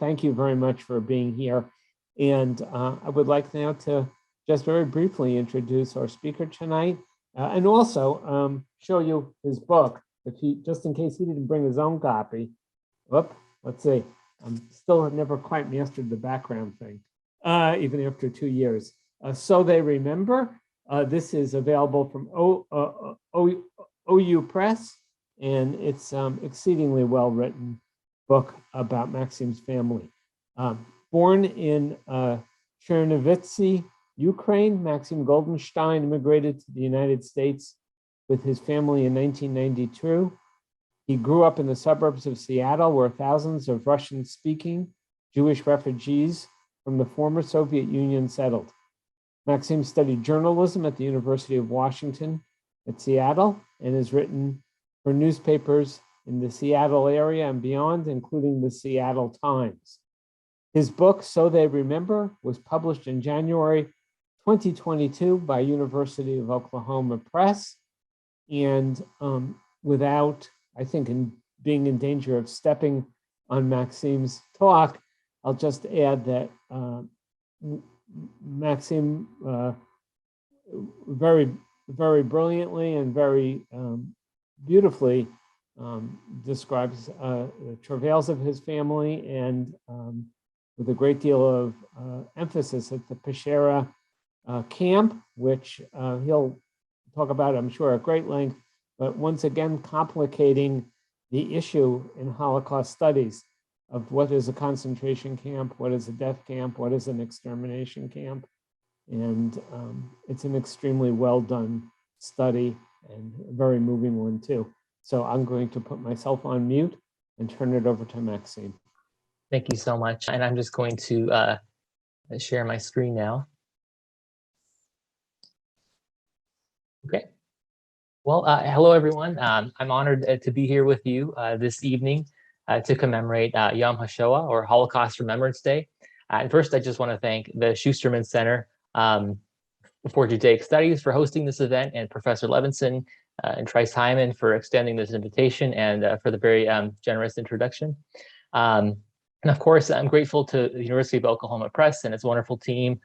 thank you very much for being here. And I would like now to just very briefly introduce our speaker tonight, and also show you his book, just in case he didn't bring his own copy. Whoop, let's see. I'm still never quite mastered the background thing, even after 2 years. So They Remember. This is available from OU Press, and it's exceedingly well-written book about Maksim's family. Born in Chernovitzy, Ukraine, Maksim Goldenshteyn immigrated to the United States with his family in 1992. He grew up in the suburbs of Seattle, where thousands of Russian-speaking Jewish refugees from the former Soviet Union settled. Maksim studied journalism at the University of Washington at Seattle and has written for newspapers in the Seattle area and beyond, including the Seattle Times. His book, So They Remember, was published in January 2022 by University of Oklahoma Press. And without, I think, being in danger of stepping on Maksim's talk, I'll just add that Maksim very, very brilliantly and very beautifully describes the travails of his family, and with a great deal of emphasis at the Peshera camp, which he'll talk about, I'm sure, at great length, but once again complicating the issue in Holocaust studies of what is a concentration camp, what is a death camp, what is an extermination camp. And it's an extremely well done study and a very moving one too. So I'm going to put myself on mute and turn it over to Maksim. Thank you so much. And I'm just going to share my screen now. Okay. Well, hello, everyone. I'm honored to be here with you this evening to commemorate Yom HaShoah, or Holocaust Remembrance Day. And first, I just want to thank the Schusterman Center for Judaic Studies for hosting this event, and Professor Levinson and Trice Hyman for extending this invitation, and for the very generous introduction. And of course, I'm grateful to the University of Oklahoma Press and its wonderful team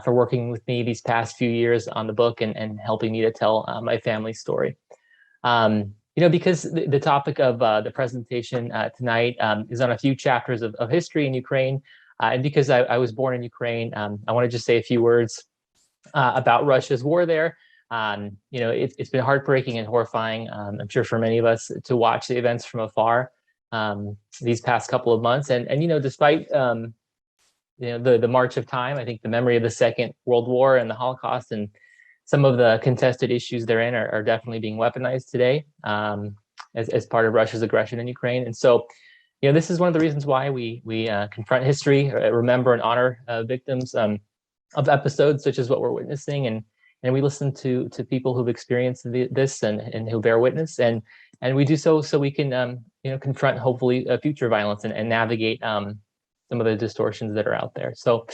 for working with me these past few years on the book and helping me to tell my family's story. Because the topic of the presentation tonight is on a few chapters of history in Ukraine, and because I was born in Ukraine, I want to just say a few words about Russia's war there. It's been heartbreaking and horrifying, I'm sure for many of us, to watch the events from afar these past couple of months. And despite the march of time, I think the memory of the Second World War and the Holocaust and some of the contested issues therein are definitely being weaponized today as part of Russia's aggression in Ukraine. And so, this is one of the reasons why we confront history, remember and honor victims of episodes such as what we're witnessing, and we listen to people who've experienced this and who bear witness, and we do so we can confront hopefully future violence and navigate some of the distortions that are out there. So.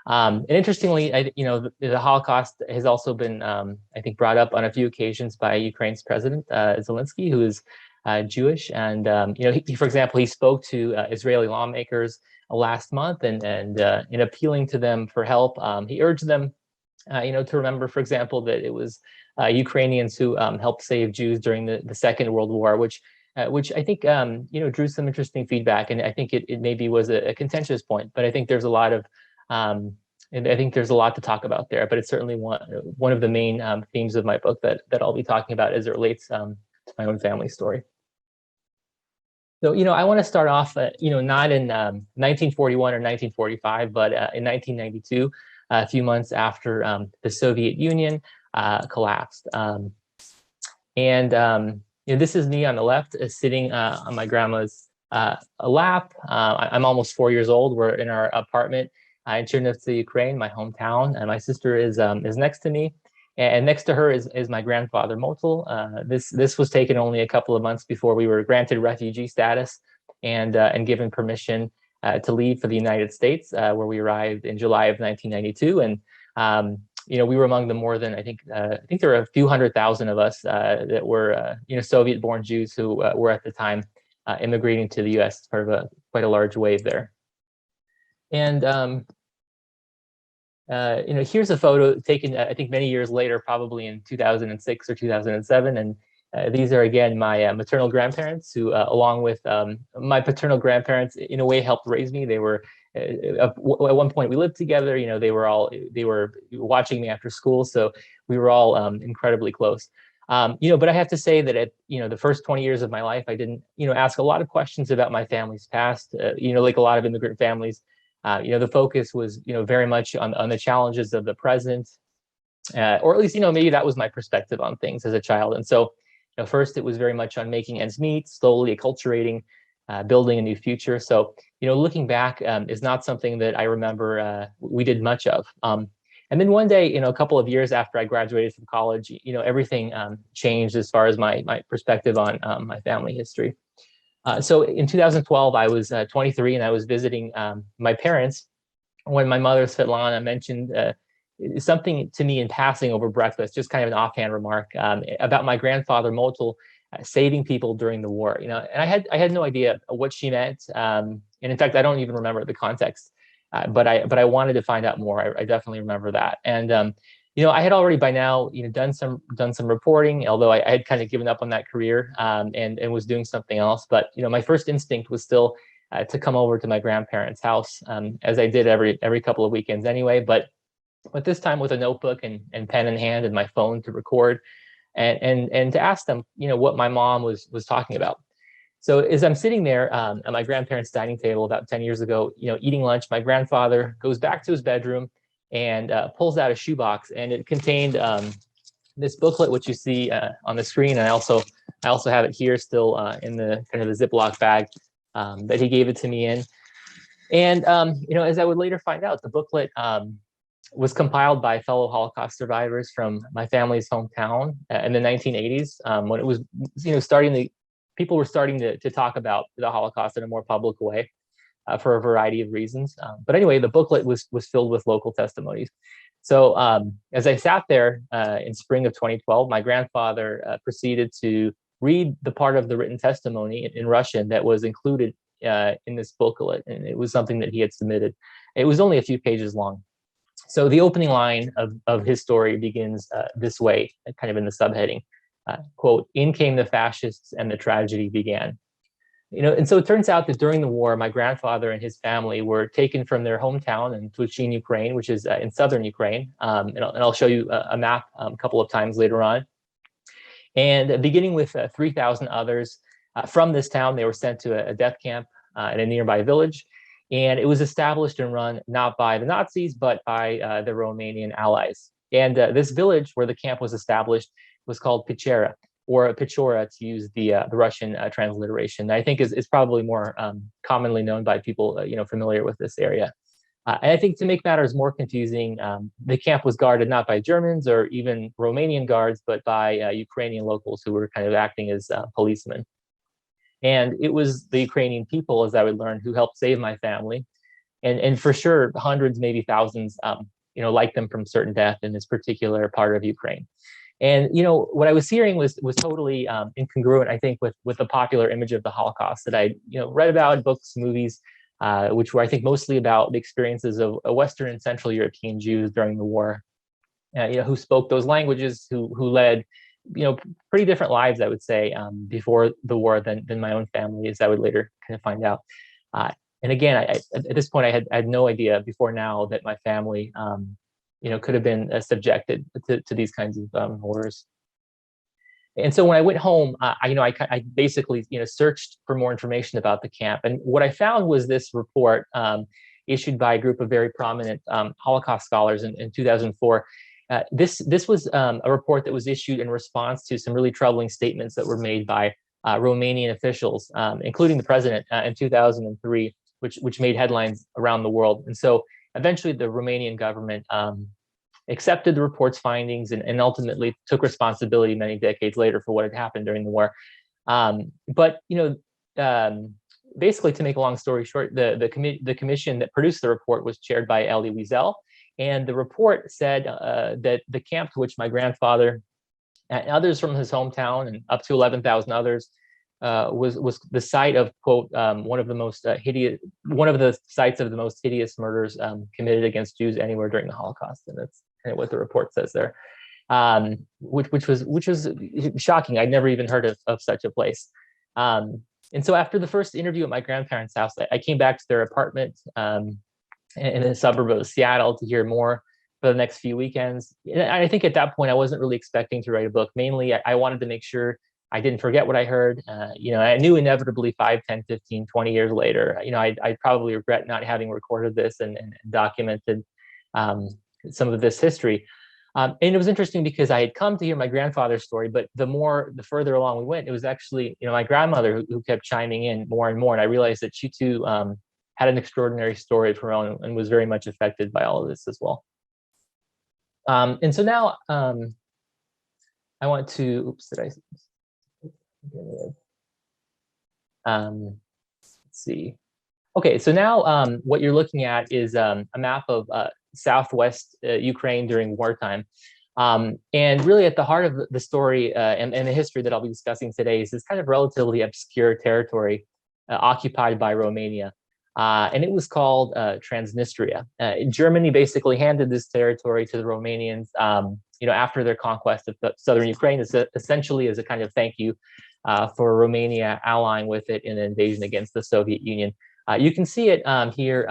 And interestingly, the Holocaust has also been, I think, brought up on a few occasions by Ukraine's President Zelensky, who is Jewish, and for example, he spoke to Israeli lawmakers last month, and in appealing to them for help, he urged them, to remember, for example, that it was Ukrainians who helped save Jews during the Second World War, which I think drew some interesting feedback, and I think it maybe was a contentious point, but I think there's a lot of and I think there's a lot to talk about there, but it's certainly one of the main themes of my book that I'll be talking about as it relates to my own family story. So, I want to start off, not in 1941 or 1945, but in 1992, a few months after the Soviet Union collapsed. This is me on the left, sitting on my grandma's lap. I'm almost 4 years old. We're in our apartment in Transnistria, Ukraine, my hometown, and my sister is next to me, and next to her is my grandfather Motul. This was taken only a couple of months before we were granted refugee status and given permission to leave for the United States, where we arrived in July of 1992, and we were among the more than I think there were a few 100,000 of us that were Soviet-born Jews who were at the time immigrating to the U.S. as part of quite a large wave there. And here's a photo taken, I think, many years later, probably in 2006 or 2007. And these are, again, my maternal grandparents who, along with my paternal grandparents, in a way helped raise me. They were, at one point we lived together, they were watching me after school. So we were all incredibly close. But I have to say that at, the first 20 years of my life, I didn't, ask a lot of questions about my family's past, like a lot of immigrant families. The focus was, very much on the challenges of the present, or at least, maybe that was my perspective on things as a child. And so, first it was very much on making ends meet, slowly acculturating, building a new future. So, looking back is not something that I remember we did much of. And then one day, a couple of years after I graduated from college, everything changed as far as my perspective on my family history. So in 2012, I was 23 and I was visiting my parents when my mother, Svetlana, mentioned something to me in passing over breakfast, just kind of an offhand remark about my grandfather, Motul, saving people during the war. And I had no idea what she meant. And in fact, I don't even remember the context, but I wanted to find out more. I definitely remember that. And I had already by now, done some reporting, although I had kind of given up on that career and was doing something else. But my first instinct was still to come over to my grandparents' house, as I did every couple of weekends anyway. But this time with a notebook and pen in hand and my phone to record, and to ask them, what my mom was talking about. So as I'm sitting there at my grandparents' dining table about 10 years ago, eating lunch, my grandfather goes back to his bedroom and pulls out a shoebox, and it contained this booklet, which you see on the screen. And I also have it here still in the kind of the Ziploc bag that he gave it to me in. And as I would later find out, the booklet was compiled by fellow Holocaust survivors from my family's hometown in the 1980s, when it was, people were starting to talk about the Holocaust in a more public way. For a variety of reasons. But anyway, the booklet was filled with local testimonies. So as I sat there in spring of 2012, my grandfather proceeded to read the part of the written testimony in Russian that was included in this booklet. And it was something that he had submitted. It was only a few pages long. So the opening line of his story begins this way, kind of in the subheading, quote, "In came the fascists and the tragedy began." And so it turns out that during the war, my grandfather and his family were taken from their hometown in Tluchin, Ukraine, which is in southern Ukraine. And I'll show you a map a couple of times later on. And beginning with 3,000 others from this town, they were sent to a death camp in a nearby village. And it was established and run not by the Nazis, but by the Romanian allies. And this village where the camp was established was called Pichera, or Pichora, to use the Russian transliteration. I think is probably more commonly known by people familiar with this area. And I think to make matters more confusing, the camp was guarded not by Germans or even Romanian guards, but by Ukrainian locals who were kind of acting as policemen. And it was the Ukrainian people, as I would learn, who helped save my family, and for sure hundreds, maybe thousands, like them from certain death in this particular part of Ukraine. And what I was hearing was totally incongruent, I think, with the popular image of the Holocaust that I read about in books, movies, which were, I think, mostly about the experiences of Western and Central European Jews during the war, who spoke those languages, who led pretty different lives, I would say, before the war than my own family, as I would later kind of find out. And again, at this point, I had no idea before now that my family could have been subjected to these kinds of horrors. And so when I went home, I basically searched for more information about the camp, and what I found was this report issued by a group of very prominent Holocaust scholars in 2004. This was a report that was issued in response to some really troubling statements that were made by Romanian officials, including the president in 2003, which made headlines around the world. And so eventually the Romanian government accepted the report's findings and ultimately took responsibility many decades later for what had happened during the war. But basically, to make a long story short, the commission that produced the report was chaired by Elie Wiesel, and the report said that the camp to which my grandfather and others from his hometown and up to 11,000 others was the site of, quote, one of the sites of the most hideous murders committed against Jews anywhere during the Holocaust, and that's kind of what the report says there. Which was shocking. I'd never even heard of such a place. And so after the first interview at my grandparents' house, I came back to their apartment in a suburb of Seattle to hear more for the next few weekends. And I think at that point, I wasn't really expecting to write a book. Mainly, I wanted to make sure I didn't forget what I heard. I knew inevitably 5, 10, 15, 20 years later, I'd probably regret not having recorded this and documented some of this history. And it was interesting because I had come to hear my grandfather's story, but the further along we went, it was actually, my grandmother who kept chiming in more and more. And I realized that she too had an extraordinary story of her own and was very much affected by all of this as well. And so now I want to, oops, did I? Let's see. Okay, so now what you're looking at is a map of Southwest Ukraine during wartime. And really at the heart of the story and the history that I'll be discussing today is this kind of relatively obscure territory occupied by Romania. And it was called Transnistria. Germany basically handed this territory to the Romanians, after their conquest of southern Ukraine, essentially as a kind of thank you for Romania allying with it in an invasion against the Soviet Union. You can see it here,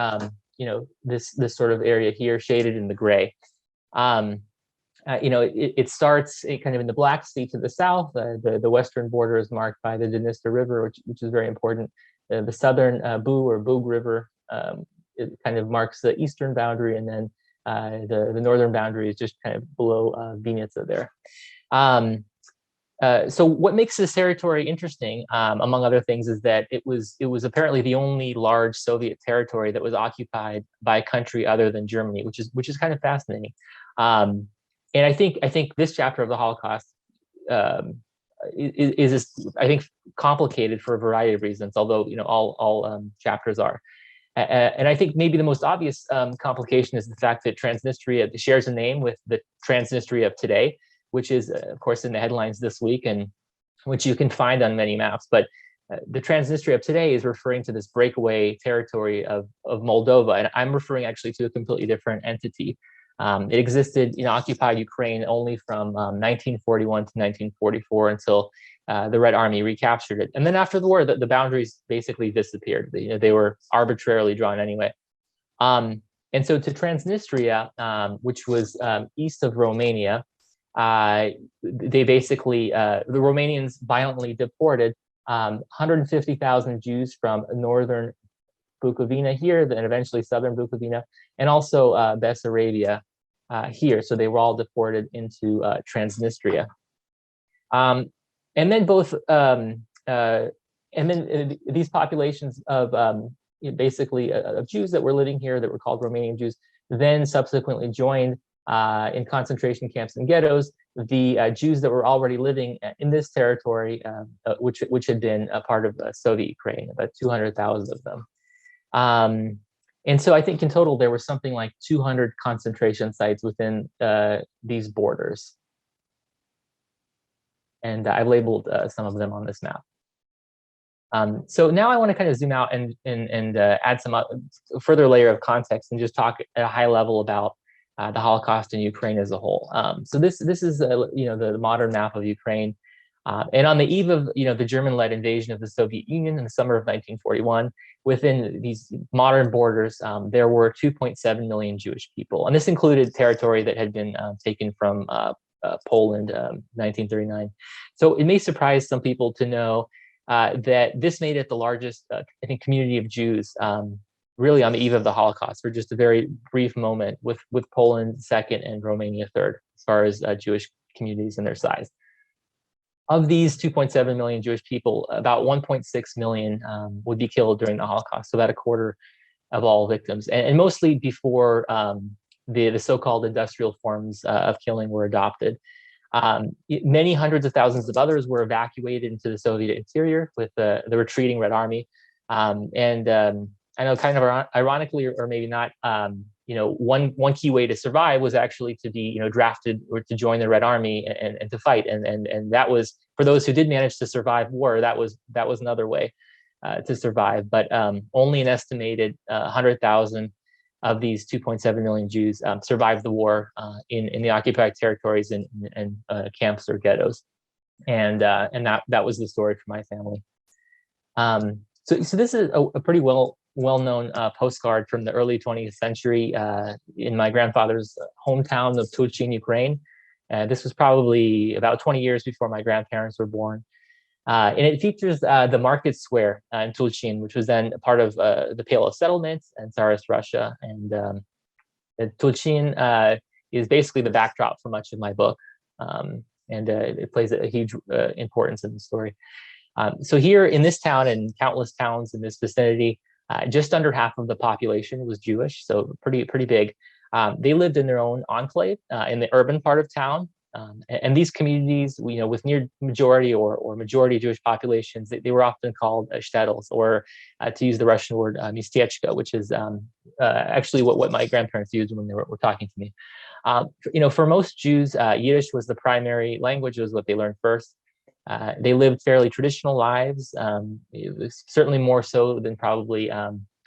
this sort of area here shaded in the gray. It starts kind of in the Black Sea to the south. The western border is marked by the Dniester River, which is very important. The southern Bug River, it kind of marks the eastern boundary, and then the northern boundary is just kind of below Vinica there. So what makes this territory interesting, among other things, is that it was apparently the only large Soviet territory that was occupied by a country other than Germany, which is kind of fascinating. And I think this chapter of the Holocaust is I think complicated for a variety of reasons, although all chapters are. And I think maybe the most obvious complication is the fact that Transnistria shares a name with the Transnistria of today, which is, of course, in the headlines this week, and which you can find on many maps. But the Transnistria of today is referring to this breakaway territory of Moldova, and I'm referring actually to a completely different entity. It existed in occupied Ukraine only from 1941 to 1944 until the Red Army recaptured it. And then after the war, the boundaries basically disappeared. They were arbitrarily drawn anyway. And so to Transnistria, which was east of Romania, they basically, the Romanians violently deported 150,000 Jews from northern Bukovina here, then eventually southern Bukovina, and also Bessarabia here. So they were all deported into Transnistria. And then these populations of basically of Jews that were living here that were called Romanian Jews, then subsequently joined in concentration camps and ghettos the Jews that were already living in this territory, which had been a part of Soviet Ukraine, about 200,000 of them. And so I think in total there were something like 200 concentration sites within these borders. And I've labeled some of them on this map. So now I want to kind of zoom out and add some further layer of context and just talk at a high level about the Holocaust in Ukraine as a whole. So this is the modern map of Ukraine, and on the eve of the German-led invasion of the Soviet Union in the summer of 1941, within these modern borders, there were 2.7 million Jewish people, and this included territory that had been taken from Poland, 1939. So it may surprise some people to know that this made it the largest, I think, community of Jews, really on the eve of the Holocaust, for just a very brief moment, with Poland second and Romania third, as far as Jewish communities and their size. Of these 2.7 million Jewish people, about 1.6 million would be killed during the Holocaust, so about a quarter of all victims, and mostly before the so-called industrial forms of killing were adopted. Many hundreds of thousands of others were evacuated into the Soviet interior with the retreating Red Army. I know, kind of ironically, or maybe not, one key way to survive was actually to be drafted or to join the Red Army and to fight, and that was, for those who did manage to survive war, that was another way to survive. But only an estimated 100,000 of these 2.7 million Jews survived the war in the occupied territories and camps or ghettos, and that was the story for my family. So this is a pretty well-known postcard from the early 20th century in my grandfather's hometown of Tulchin, Ukraine. This was probably about 20 years before my grandparents were born. And it features the market square in Tulchin, which was then a part of the Pale of Settlement and Tsarist Russia. And Tulchin is basically the backdrop for much of my book. And it plays a huge importance in the story. So here in this town and countless towns in this vicinity, just under half of the population was Jewish, so pretty big. They lived in their own enclave in the urban part of town. And these communities, with near majority or majority Jewish populations, they were often called shtetls, or to use the Russian word miesteczka, which is actually what my grandparents used when they were talking to me. For most Jews, Yiddish was the primary language, was what they learned first. They lived fairly traditional lives, it was certainly more so than probably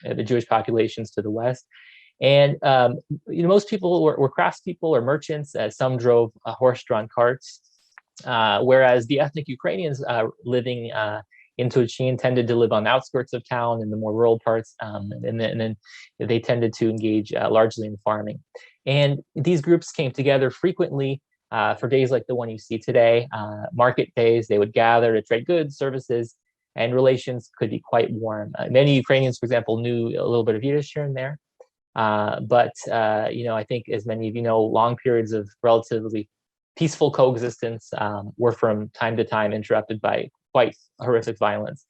the Jewish populations to the west. And most people were craftspeople or merchants. Some drove horse-drawn carts, whereas the ethnic Ukrainians living in Tulchin tended to live on the outskirts of town in the more rural parts, and then they tended to engage largely in farming. And these groups came together frequently for days like the one you see today, market days. They would gather to trade goods, services, and relations could be quite warm. Many Ukrainians, for example, knew a little bit of Yiddish here and there. But I think, as many of you know, long periods of relatively peaceful coexistence were from time to time interrupted by quite horrific violence.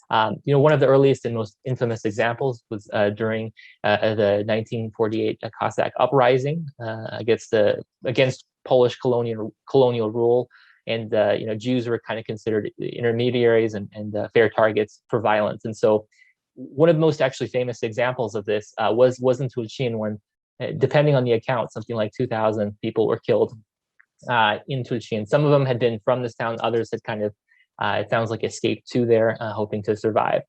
One of the earliest and most infamous examples was during the 1948 Cossack uprising against Polish colonial rule, and Jews were kind of considered intermediaries and fair targets for violence. And so one of the most actually famous examples of this was in Tulchin, when, depending on the account, something like 2,000 people were killed in Tulchin. Some of them had been from this town, others had kind of, it sounds like, escaped to there, hoping to survive.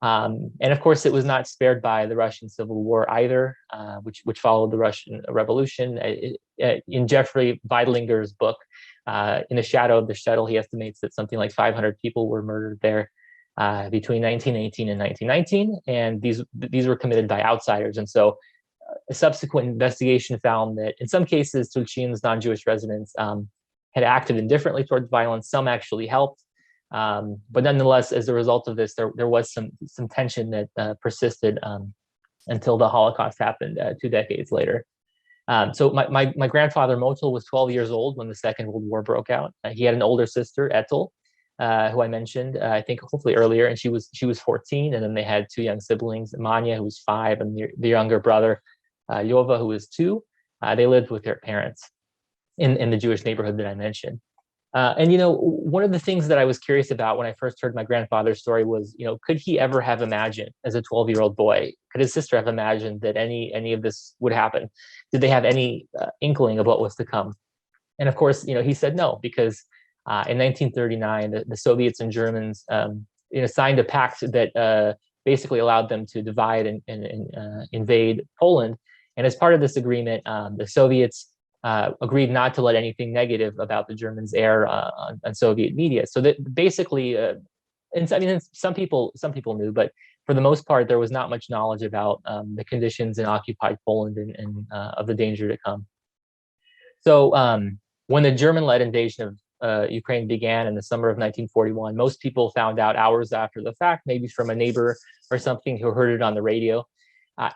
And of course, it was not spared by the Russian Civil War either, which followed the Russian Revolution. In Jeffrey Weidlinger's book, In the Shadow of the Shtetl, he estimates that something like 500 people were murdered there between 1918 and 1919, and these were committed by outsiders. And so a subsequent investigation found that in some cases, Tulchin's non-Jewish residents had acted indifferently towards violence. Some actually helped. But nonetheless, as a result of this, there was some tension that persisted until the Holocaust happened 2 decades later. So my grandfather Motul was 12 years old when the Second World War broke out. He had an older sister, Etel, who I mentioned, I think hopefully earlier, and she was 14, and then they had 2 young siblings, Manya, who was 5, and the younger brother, Yova, who was 2. They lived with their parents in the Jewish neighborhood that I mentioned. And one of the things that I was curious about when I first heard my grandfather's story was, could he ever have imagined, as a 12-year-old boy, could his sister have imagined that any of this would happen? Did they have any inkling of what was to come? And of course, he said no, because in 1939, the Soviets and Germans, signed a pact that basically allowed them to divide and invade Poland. And as part of this agreement, the Soviets agreed not to let anything negative about the Germans air on Soviet media. So that basically, some people knew, but for the most part, there was not much knowledge about the conditions in occupied Poland and of the danger to come. So when the German-led invasion of Ukraine began in the summer of 1941, most people found out hours after the fact, maybe from a neighbor or something who heard it on the radio.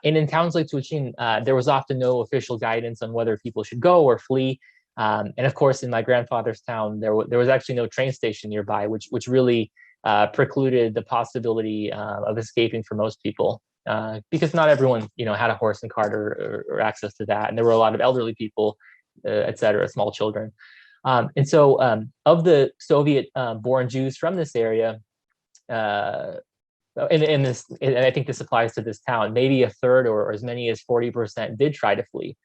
And in towns like Tulchin, there was often no official guidance on whether people should go or flee. And of course, in my grandfather's town, there was actually no train station nearby, which really precluded the possibility of escaping for most people, because not everyone had a horse and cart or access to that, and there were a lot of elderly people, et cetera, small children. And so of the Soviet born Jews from this area, in this, and I think this applies to this town, maybe a third or as many as 40% did try to flee.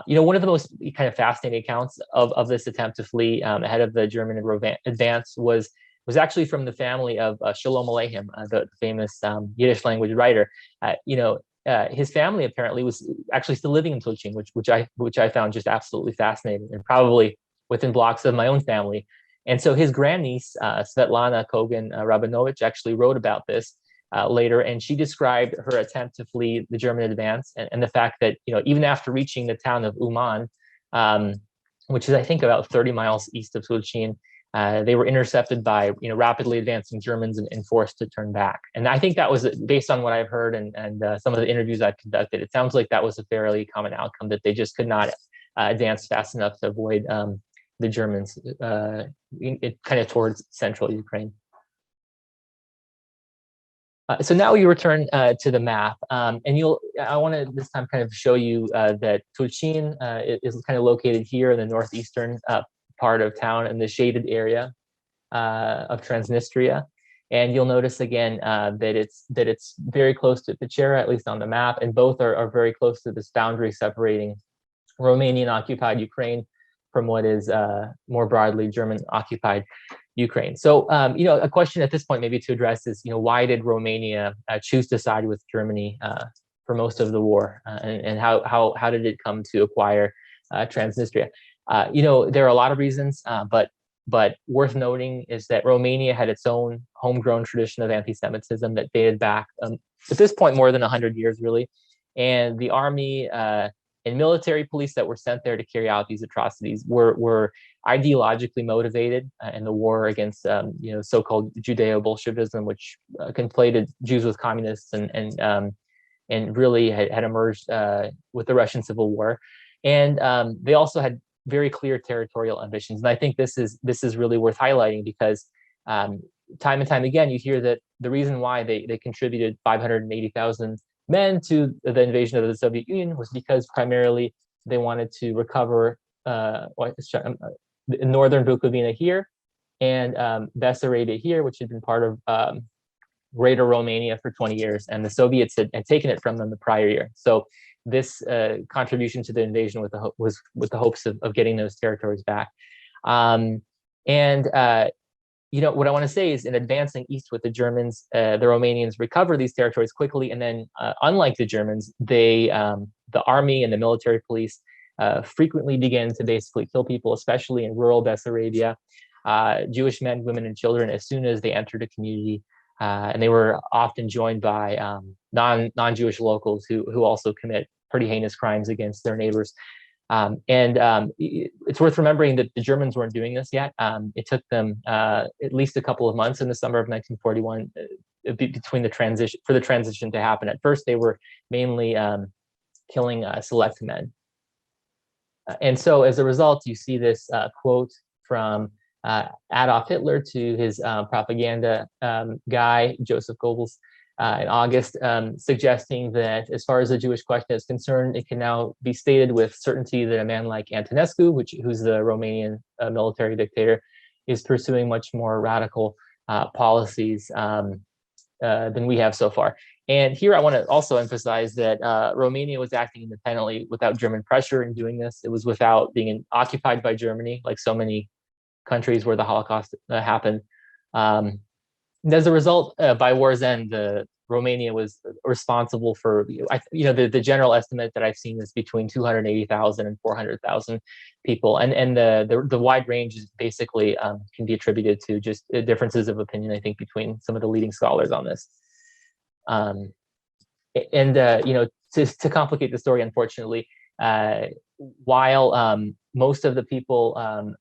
One of the most kind of fascinating accounts of this attempt to flee ahead of the German advance was actually from the family of Shalom Aleichem, the famous Yiddish language writer. His family apparently was actually still living in Tulchin, which I found just absolutely fascinating, and probably within blocks of my own family. And so his grandniece, Svetlana Kogan Rabinovich, actually wrote about this later, and she described her attempt to flee the German advance, and the fact that even after reaching the town of Uman, which is I think about 30 miles east of Tulchin, they were intercepted by rapidly advancing Germans and forced to turn back. And I think that was, based on what I've heard and some of the interviews I've conducted, it sounds like that was a fairly common outcome, that they just could not advance fast enough to avoid the Germans kind of towards central Ukraine. So now we return to the map, and I want to this time kind of show you that Tulchin is kind of located here in the northeastern part of town in the shaded area of Transnistria. And you'll notice again that it's very close to Pechera, at least on the map, and both are very close to this boundary separating Romanian occupied Ukraine from what is more broadly German occupied Ukraine. So, a question at this point maybe to address is, why did Romania choose to side with Germany for most of the war, and how did it come to acquire Transnistria? There are a lot of reasons, but worth noting is that Romania had its own homegrown tradition of anti-Semitism that dated back, at this point, more than 100 years, really. And the army and military police that were sent there to carry out these atrocities were ideologically motivated in the war against, so-called Judeo-Bolshevism, which conflated Jews with communists and really had emerged with the Russian Civil War. And they also had very clear territorial ambitions. And I think this is really worth highlighting, because time and time again, you hear that the reason why they contributed 580,000 men to the invasion of the Soviet Union was because primarily they wanted to recover northern Bukovina here and Bessarabia here, which had been part of Greater Romania for 20 years, and the Soviets had taken it from them the prior year. So this contribution to the invasion was with the hopes of getting those territories back. What I want to say is, in advancing east with the Germans, the Romanians recover these territories quickly, and then, unlike the Germans, the army and the military police frequently began to basically kill people, especially in rural Bessarabia, Jewish men, women, and children, as soon as they entered a community, and they were often joined by non-Jewish locals who also commit pretty heinous crimes against their neighbors. It's worth remembering that the Germans weren't doing this yet. It took them at least a couple of months in the summer of 1941 between the transition to happen. At first, they were mainly killing select men. And so as a result, you see this quote from Adolf Hitler to his propaganda guy, Joseph Goebbels, in August, suggesting that as far as the Jewish question is concerned, it can now be stated with certainty that a man like Antonescu, who's the Romanian military dictator, is pursuing much more radical policies than we have so far. And here I want to also emphasize that Romania was acting independently without German pressure in doing this. It was without being occupied by Germany, like so many countries where the Holocaust happened. And as a result, by war's end, Romania was responsible for, the general estimate that I've seen is between 280,000 and 400,000 people. And the wide range is basically can be attributed to just differences of opinion, I think, between some of the leading scholars on this. To complicate the story, unfortunately, while most of the people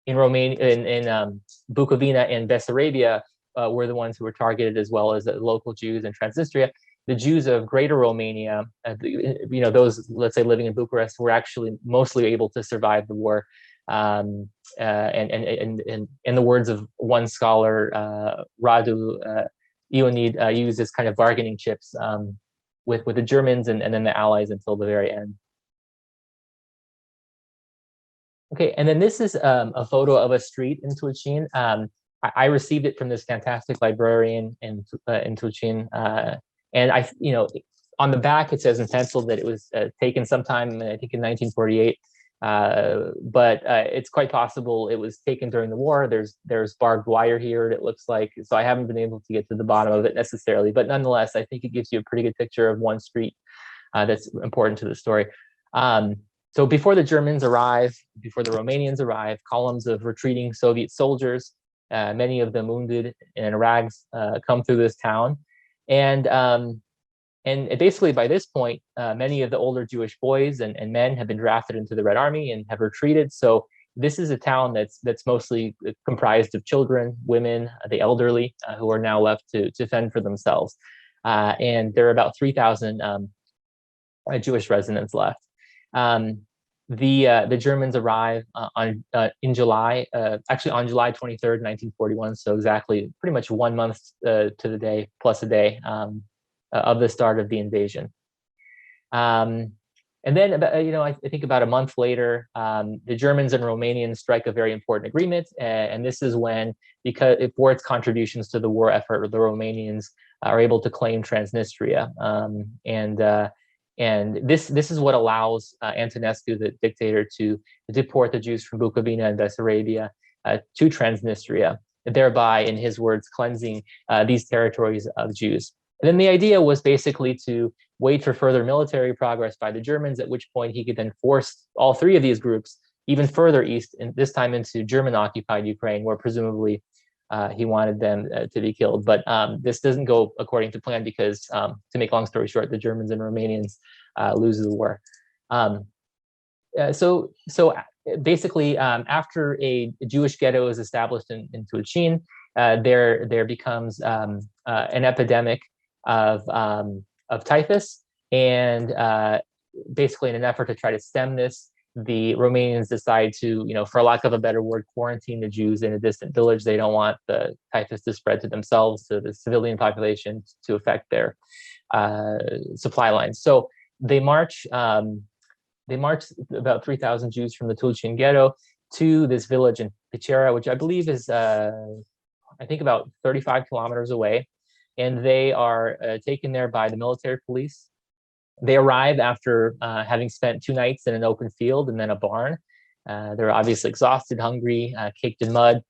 in Romania, in Bukovina and Bessarabia were the ones who were targeted, as well as the local Jews in Transnistria, the Jews of Greater Romania, those, let's say, living in Bucharest, were actually mostly able to survive the war. And in the words of one scholar, Radu Ionid, used as kind of bargaining chips with the Germans and then the Allies until the very end. Okay, and then this is a photo of a street in Tulchin. I received it from this fantastic librarian in Tulchin, and on the back it says in pencil that it was taken sometime, I think, in 1948. But it's quite possible it was taken during the war. There's barbed wire here, it looks like, so I haven't been able to get to the bottom of it necessarily. But nonetheless, I think it gives you a pretty good picture of one street that's important to the story. So before the Germans arrive, before the Romanians arrive, columns of retreating Soviet soldiers, many of them wounded in rags, come through this town. And basically by this point, many of the older Jewish boys and men have been drafted into the Red Army and have retreated. So this is a town that's mostly comprised of children, women, the elderly, who are now left to fend for themselves. And there are about 3,000 Jewish residents left. The Germans arrive in July, actually on July 23rd, 1941. So exactly, pretty much 1 month to the day plus a day of the start of the invasion. And then, I think about a month later, the Germans and Romanians strike a very important agreement, and this is when, because for its contributions to the war effort, the Romanians are able to claim Transnistria, and this is what allows Antonescu, the dictator, to deport the Jews from Bukovina and Bessarabia to Transnistria, thereby, in his words, cleansing these territories of Jews. And then the idea was basically to wait for further military progress by the Germans, at which point he could then force all three of these groups even further east, and this time into German-occupied Ukraine, where presumably he wanted them to be killed. But this doesn't go according to plan because, to make long story short, the Germans and Romanians lose the war. So basically, after a Jewish ghetto is established in Tulchin, there becomes an epidemic of typhus, and basically in an effort to try to stem this, the Romanians decide to, for lack of a better word, quarantine the Jews in a distant village. They don't want the typhus to spread to themselves, to the civilian population, to affect their supply lines. So they march about 3,000 Jews from the Tulchin ghetto to this village in Pichera, which I believe is, I think, about 35 kilometers away. And they are taken there by the military police. They arrive after having spent 2 nights in an open field and then a barn. They're obviously exhausted, hungry, caked in mud,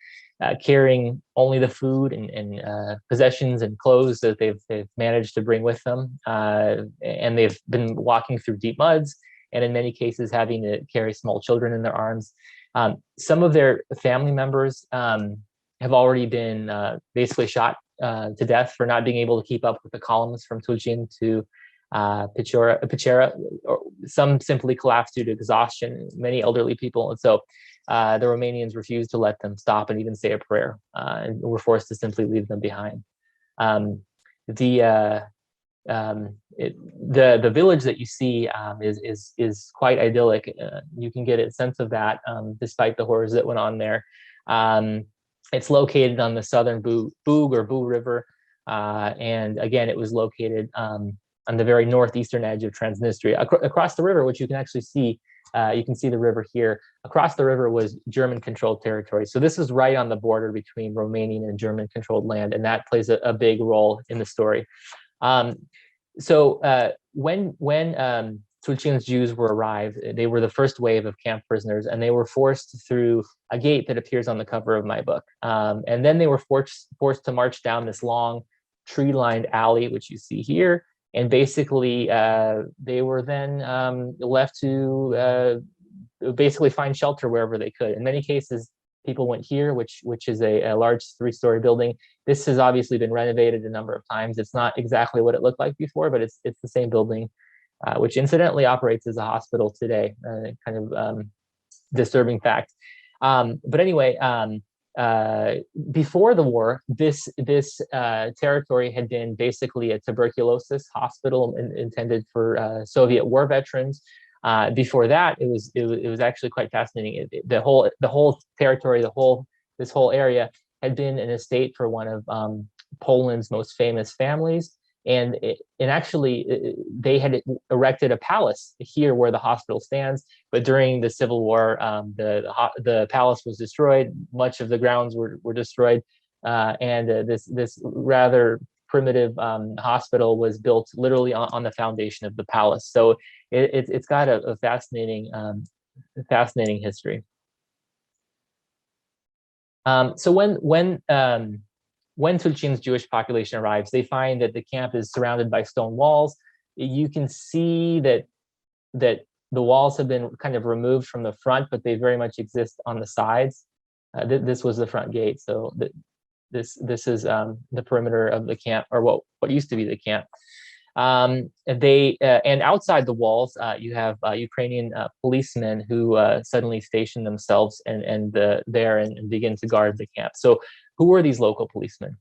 carrying only the food and possessions and clothes that they've managed to bring with them. And they've been walking through deep muds, and in many cases having to carry small children in their arms. Some of their family members have already been basically shot to death for not being able to keep up with the columns from Tulchin to Pichera, or some simply collapsed due to exhaustion, many elderly people. And so the Romanians refused to let them stop and even say a prayer, and were forced to simply leave them behind. The village that you see is quite idyllic. You can get a sense of that despite the horrors that went on there. It's located on the southern Bug or Bu River, and again, it was located on the very northeastern edge of Transnistria. Across the river, which you can actually see, you can see the river here. Across the river was German-controlled territory. So this is right on the border between Romanian and German-controlled land, and that plays a big role in the story. So when Tulchin's Jews were arrived, they were the first wave of camp prisoners, and they were forced through a gate that appears on the cover of my book. And then they were forced to march down this long tree-lined alley, which you see here. And basically, they were then left to basically find shelter wherever they could. In many cases, people went here, which is a large 3-story building. This has obviously been renovated a number of times. It's not exactly what it looked like before, but it's the same building, which incidentally operates as a hospital today. Kind of disturbing fact. But anyway, before the war, this territory had been basically a tuberculosis hospital intended for Soviet war veterans. Before that, it was actually quite fascinating. The whole territory, this whole area had been an estate for one of Poland's most famous families. And actually, they had erected a palace here where the hospital stands. But during the Civil War, the palace was destroyed. Much of the grounds were destroyed. This rather primitive hospital was built literally on the foundation of the palace. So it's got a fascinating history. So when Tulchin's Jewish population arrives, they find that the camp is surrounded by stone walls. You can see that the walls have been kind of removed from the front, but they very much exist on the sides. This was the front gate, so this is the perimeter of the camp, or what used to be the camp. And outside the walls, you have Ukrainian policemen who suddenly station themselves there and begin to guard the camp. So who were these local policemen?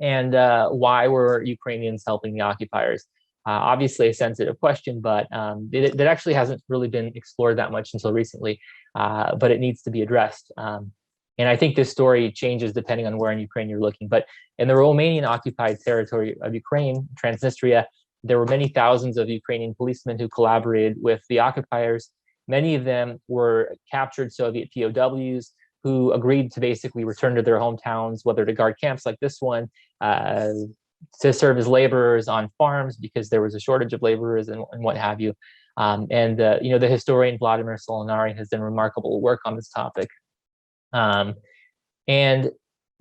And why were Ukrainians helping the occupiers? Obviously a sensitive question, but that actually hasn't really been explored that much until recently, but it needs to be addressed. And I think this story changes depending on where in Ukraine you're looking. But in the Romanian occupied territory of Ukraine, Transnistria, there were many thousands of Ukrainian policemen who collaborated with the occupiers. Many of them were captured Soviet POWs who agreed to basically return to their hometowns, whether to guard camps like this one, to serve as laborers on farms because there was a shortage of laborers and what have you. The historian Vladimir Solinari has done remarkable work on this topic. And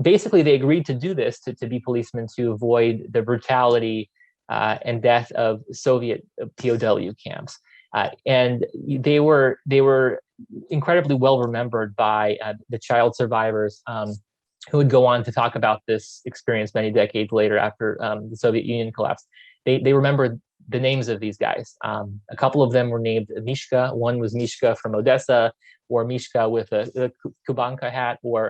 basically they agreed to do this, to be policemen, to avoid the brutality and death of Soviet POW camps. And they were incredibly well remembered by the child survivors who would go on to talk about this experience many decades later after the Soviet Union collapsed. They remembered the names of these guys. A couple of them were named Mishka. One was Mishka from Odessa, or Mishka with a Kubanka hat, or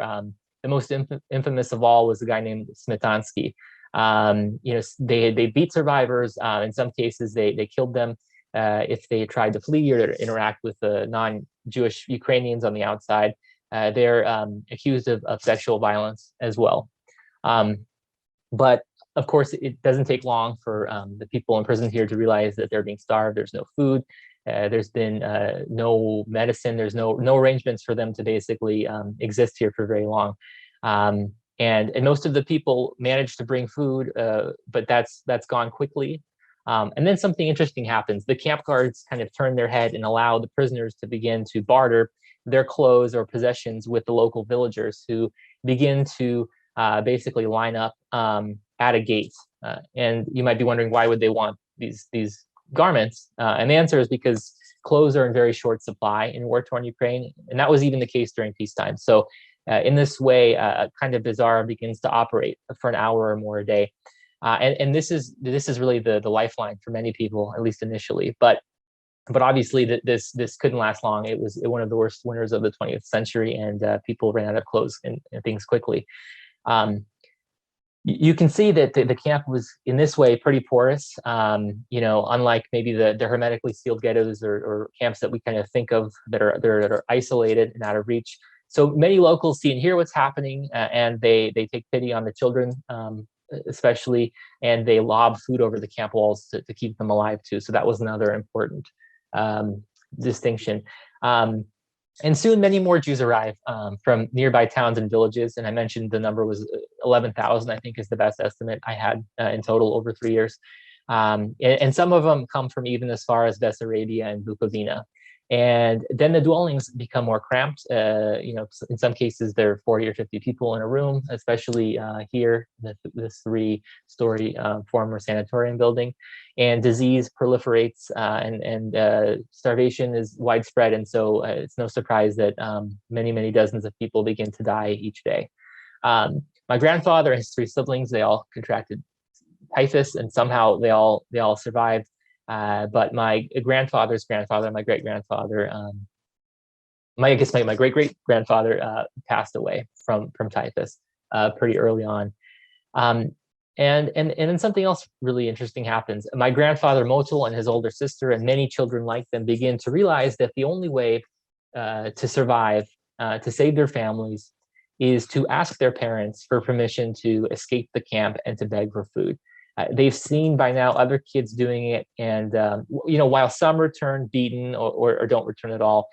the most infamous of all was a guy named Smetansky. They beat survivors. In some cases, they killed them if they tried to flee or to interact with the non-Jewish Ukrainians on the outside. They're accused of sexual violence as well. But of course, it doesn't take long for the people in prison here to realize that they're being starved. There's no food. There's been no medicine. There's no arrangements for them to basically exist here for very long. And most of the people manage to bring food, but that's gone quickly. And then something interesting happens. The camp guards kind of turn their head and allow the prisoners to begin to barter their clothes or possessions with the local villagers, who begin to basically line up at a gate. And you might be wondering, why would they want these garments? And the answer is because clothes are in very short supply in war-torn Ukraine, and that was even the case during peacetime. So in this way, a kind of bazaar begins to operate for an hour or more a day. And this is really the lifeline for many people, at least initially. But obviously this couldn't last long. It was one of the worst winters of the 20th century, and people ran out of clothes and things quickly. You can see that the camp was in this way pretty porous. Unlike maybe the hermetically sealed ghettos or camps that we kind of think of that are isolated and out of reach. So many locals see and hear what's happening, and they take pity on the children, especially, and they lob food over the camp walls to keep them alive too. So that was another important distinction. And soon many more Jews arrive from nearby towns and villages. And I mentioned the number was 11,000, I think is the best estimate I had in total over 3 years. And some of them come from even as far as Bessarabia and Bukovina. And then the dwellings become more cramped. In some cases, there are 40 or 50 people in a room, especially here, this 3-story former sanatorium building. And disease proliferates, and starvation is widespread. And so it's no surprise that many, many dozens of people begin to die each day. My grandfather and his 3 siblings, they all contracted typhus, and somehow they all survived. But my grandfather's grandfather, my great-grandfather, my great-great-grandfather passed away from typhus pretty early on. And then something else really interesting happens. My grandfather Motul and his older sister and many children like them begin to realize that the only way to survive, to save their families, is to ask their parents for permission to escape the camp and to beg for food. They've seen by now other kids doing it, and while some return beaten or don't return at all,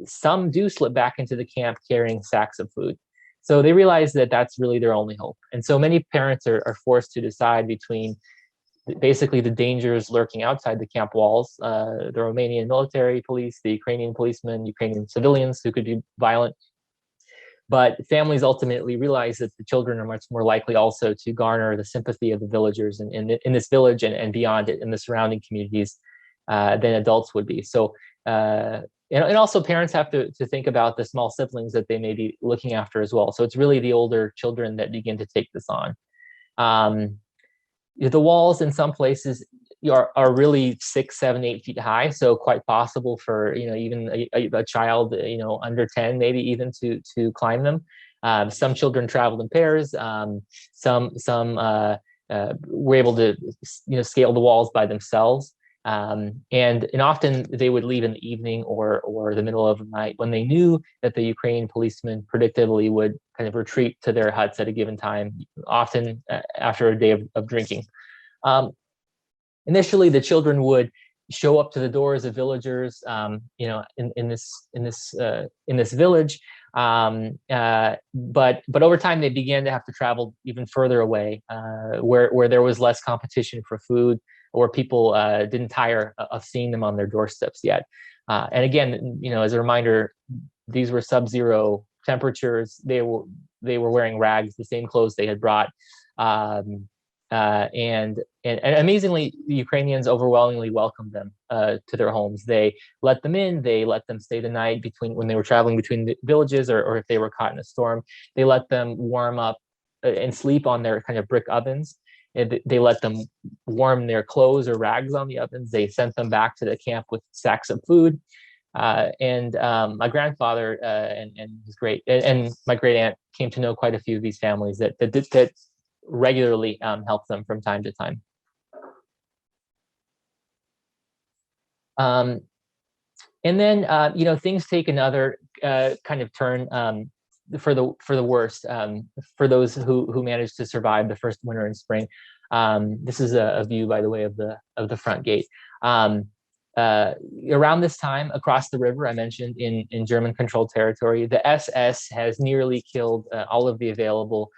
some do slip back into the camp carrying sacks of food. So they realize that that's really their only hope. And so many parents are forced to decide between basically the dangers lurking outside the camp walls, the Romanian military police, the Ukrainian policemen, Ukrainian civilians who could be violent. But families ultimately realize that the children are much more likely also to garner the sympathy of the villagers in this village and beyond it, in the surrounding communities, than adults would be. So, and also parents have to think about the small siblings that they may be looking after as well. So it's really the older children that begin to take this on. The walls in some places are really 6, 7, 8 feet high, so quite possible for even a child under 10 maybe even to climb them. Some children traveled in pairs. Some were able to scale the walls by themselves. And often they would leave in the evening or the middle of the night when they knew that the Ukrainian policemen predictably would kind of retreat to their huts at a given time, often after a day of drinking. Initially, the children would show up to the doors of villagers, in this village. But over time, they began to have to travel even further away, where there was less competition for food, or people didn't tire of seeing them on their doorsteps yet. And again, as a reminder, these were sub-zero temperatures. They were wearing rags, the same clothes they had brought. And amazingly, the Ukrainians overwhelmingly welcomed them to their homes. They let them in. They let them stay the night when they were traveling between the villages, or if they were caught in a storm. They let them warm up and sleep on their kind of brick ovens. And they let them warm their clothes or rags on the ovens. They sent them back to the camp with sacks of food. And my grandfather and his and my great aunt came to know quite a few of these families that regularly help them from time to time. And then things take another kind of turn for the worst for those who managed to survive the first winter and spring. This is a view, by the way, of the front gate. Around this time, across the river, I mentioned in German-controlled territory, the SS has nearly killed all of the available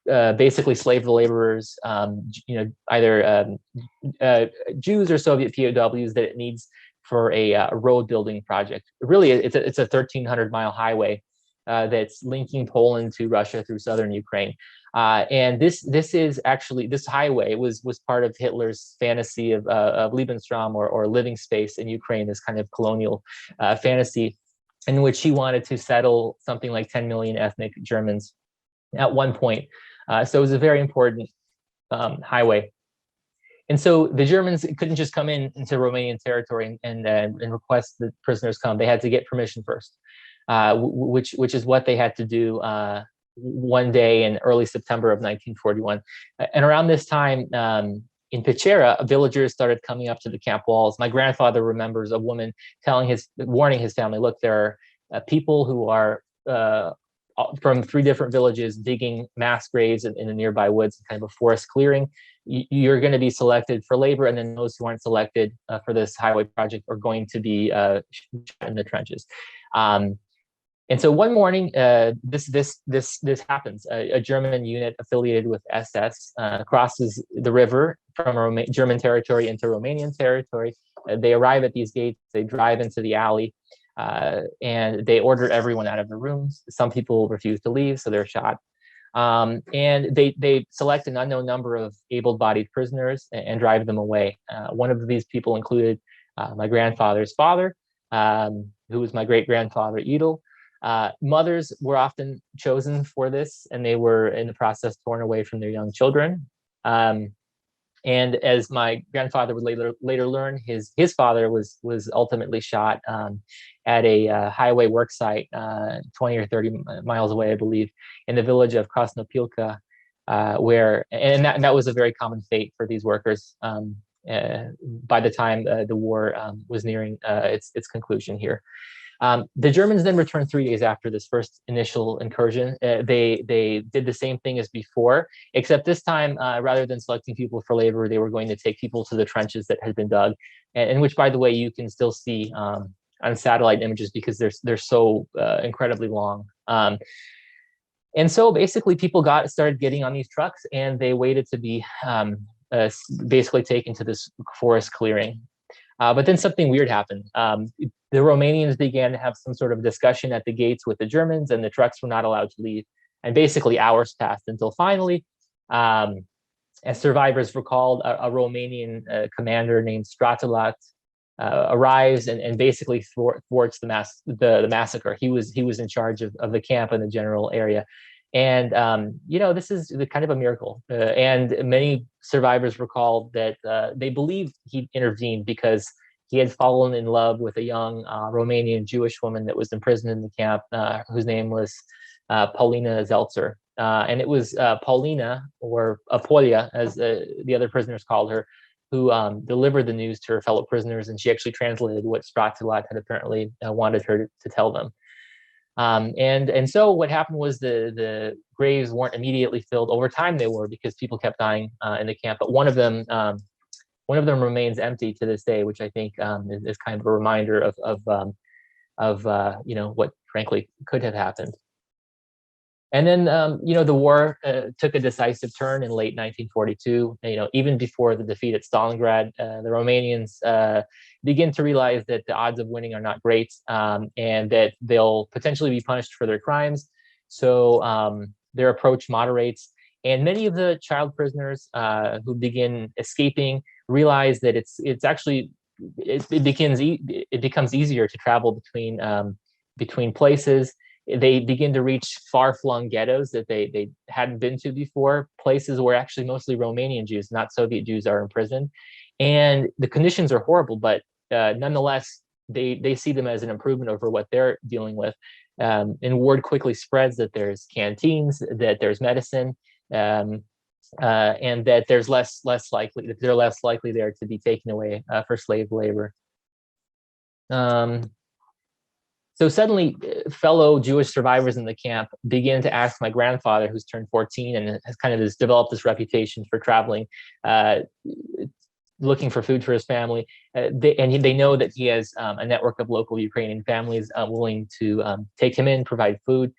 basically slave laborers, either Jews or Soviet POWs that it needs for a road building project. Really, it's a 1,300-mile highway that's linking Poland to Russia through southern Ukraine. And this highway was part of Hitler's fantasy of Lebensraum or living space in Ukraine, this kind of colonial fantasy in which he wanted to settle something like 10 million ethnic Germans at one point. So it was a very important highway. And so the Germans couldn't just come into Romanian territory and request that prisoners come. They had to get permission first, which is what they had to do one day in early September of 1941. And around this time, in Pechera, villagers started coming up to the camp walls. My grandfather remembers a woman warning his family, look, there are people who are from 3 different villages digging mass graves in the nearby woods, kind of a forest clearing. You're going to be selected for labor, and then those who aren't selected for this highway project are going to be shot in the trenches. And so one morning, this happens. A German unit affiliated with SS crosses the river from German territory into Romanian territory. They arrive at these gates. They drive into the alley. And they order everyone out of their rooms. Some people refuse to leave, so they're shot. And they select an unknown number of able-bodied prisoners and drive them away. One of these people included my grandfather's father, who was my great-grandfather, Edel. Mothers were often chosen for this, and they were in the process torn away from their young children. And as my grandfather would later learn, his father was ultimately shot at a highway work site 20 or 30 miles away, I believe, in the village of Krasnopilka, that was a very common fate for these workers by the time the war was nearing its conclusion here. The Germans then returned 3 days after this first initial incursion. They did the same thing as before, except this time, rather than selecting people for labor, they were going to take people to the trenches that had been dug, and which, by the way, you can still see on satellite images because they're so incredibly long. And so basically people started getting on these trucks, and they waited to be basically taken to this forest clearing. But then something weird happened. The Romanians began to have some sort of discussion at the gates with the Germans, and the trucks were not allowed to leave. And basically hours passed until finally, as survivors recalled, a Romanian commander named Stratulat arrives and basically thwarts the massacre. He was in charge of the camp in the general area. And, this is kind of a miracle. And many survivors recall that they believe he intervened because he had fallen in love with a young Romanian Jewish woman that was imprisoned in the camp, whose name was Paulina Zeltzer. And it was Paulina, or Apolia, as the other prisoners called her, who delivered the news to her fellow prisoners, and she actually translated what Stratulat had apparently wanted her to tell them. And so what happened was the graves weren't immediately filled. Over time they were, because people kept dying in the camp. But one of them remains empty to this day, which I think is kind of a reminder of what frankly could have happened. And then, the war took a decisive turn in late 1942. Even before the defeat at Stalingrad, the Romanians begin to realize that the odds of winning are not great, and that they'll potentially be punished for their crimes. So their approach moderates, and many of the child prisoners who begin escaping realize that it becomes easier to travel between places. They begin to reach far-flung ghettos that they hadn't been to before, places where actually mostly Romanian Jews, not Soviet Jews, are imprisoned. And the conditions are horrible, but nonetheless, they see them as an improvement over what they're dealing with. And word quickly spreads that there's canteens, that there's medicine, and that they're less likely there to be taken away for slave labor. So suddenly, fellow Jewish survivors in the camp began to ask my grandfather, who's turned 14 and has developed this reputation for traveling, looking for food for his family. They know that he has a network of local Ukrainian families willing to take him in, provide food.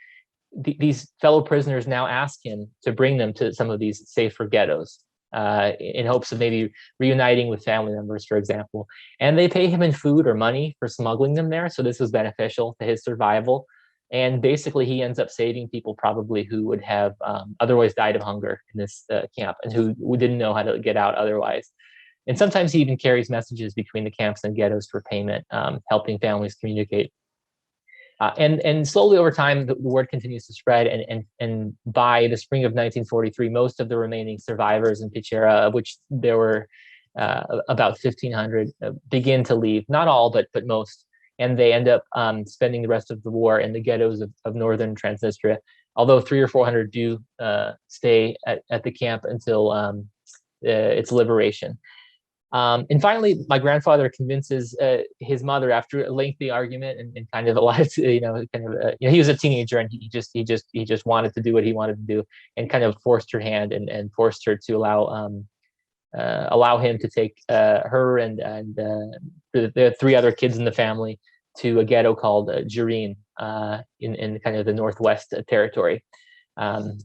These fellow prisoners now ask him to bring them to some of these safer ghettos, in hopes of maybe reuniting with family members, for example. And they pay him in food or money for smuggling them there. So this was beneficial to his survival. And basically, he ends up saving people probably who would have otherwise died of hunger in this camp, and who didn't know how to get out otherwise. And sometimes he even carries messages between the camps and ghettos for payment, helping families communicate. And slowly over time, the word continues to spread. And by the spring of 1943, most of the remaining survivors in Pichera, of which there were about 1,500, begin to leave. Not all, but most. And they end up spending the rest of the war in the ghettos of northern Transnistria. Although 300 or 400 do stay at the camp until its liberation. And finally, my grandfather convinces his mother, after a lengthy argument and kind of a lot of, he was a teenager, and he just wanted to do what he wanted to do, and kind of forced her hand and forced her to allow him to take her and the three other kids in the family to a ghetto called Jurin in kind of the Northwest Territory. And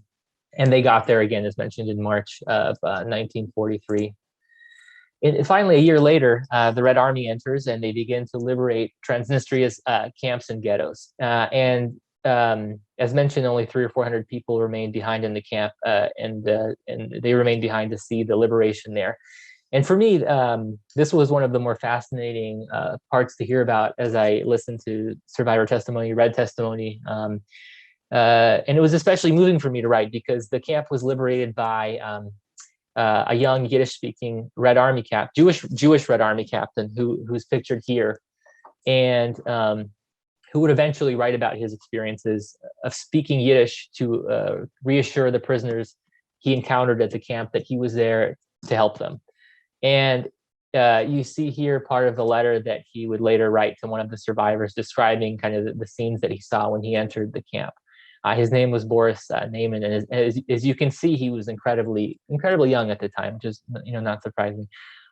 they got there again, as mentioned, in March of 1943. And finally, a year later, the Red Army enters, and they begin to liberate Transnistria's camps and ghettos. And as mentioned, only 300 or 400 people remained behind in the camp, and they remained behind to see the liberation there. And for me, this was one of the more fascinating parts to hear about as I listened to survivor testimony, read testimony. And it was especially moving for me to write, because the camp was liberated by a young Yiddish-speaking Red Army Jewish Red Army captain who's pictured here, and who would eventually write about his experiences of speaking Yiddish to reassure the prisoners he encountered at the camp that he was there to help them. And you see here part of the letter that he would later write to one of the survivors, describing kind of the scenes that he saw when he entered the camp. His name was Boris Naiman, and as you can see, he was incredibly young at the time, which is not surprising.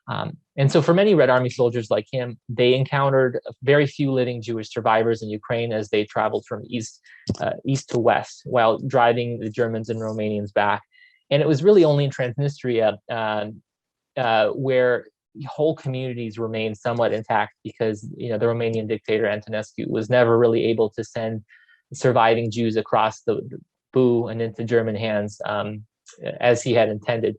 And so for many Red Army soldiers like him, they encountered very few living Jewish survivors in Ukraine as they traveled from east to west while driving the Germans and Romanians back. And it was really only in Transnistria where whole communities remained somewhat intact because the Romanian dictator Antonescu was never really able to send surviving Jews across the Boo and into German hands as he had intended.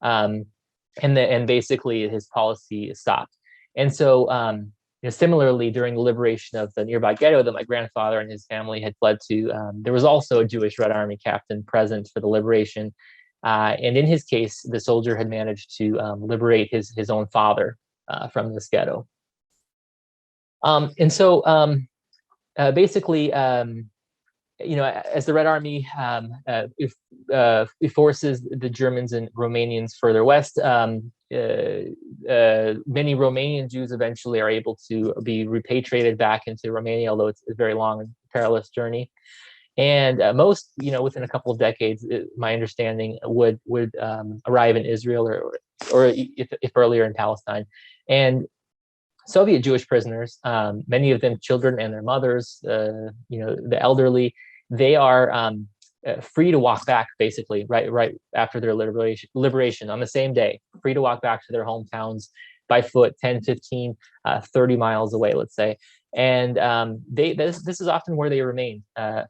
And basically his policy stopped. And so similarly, during the liberation of the nearby ghetto that my grandfather and his family had fled to, there was also a Jewish Red Army captain present for the liberation. And in his case, the soldier had managed to liberate his own father from this ghetto. And so basically, as the Red Army forces the Germans and Romanians further west, many Romanian Jews eventually are able to be repatriated back into Romania, although it's a very long and perilous journey. And most, within a couple of decades, my understanding would arrive in Israel or if earlier in Palestine. And Soviet Jewish prisoners, many of them children and their mothers, the elderly, they are free to walk back basically right after their liberation on the same day, free to walk back to their hometowns by foot, 10, 15, 30 miles away, let's say. And this is often where they remained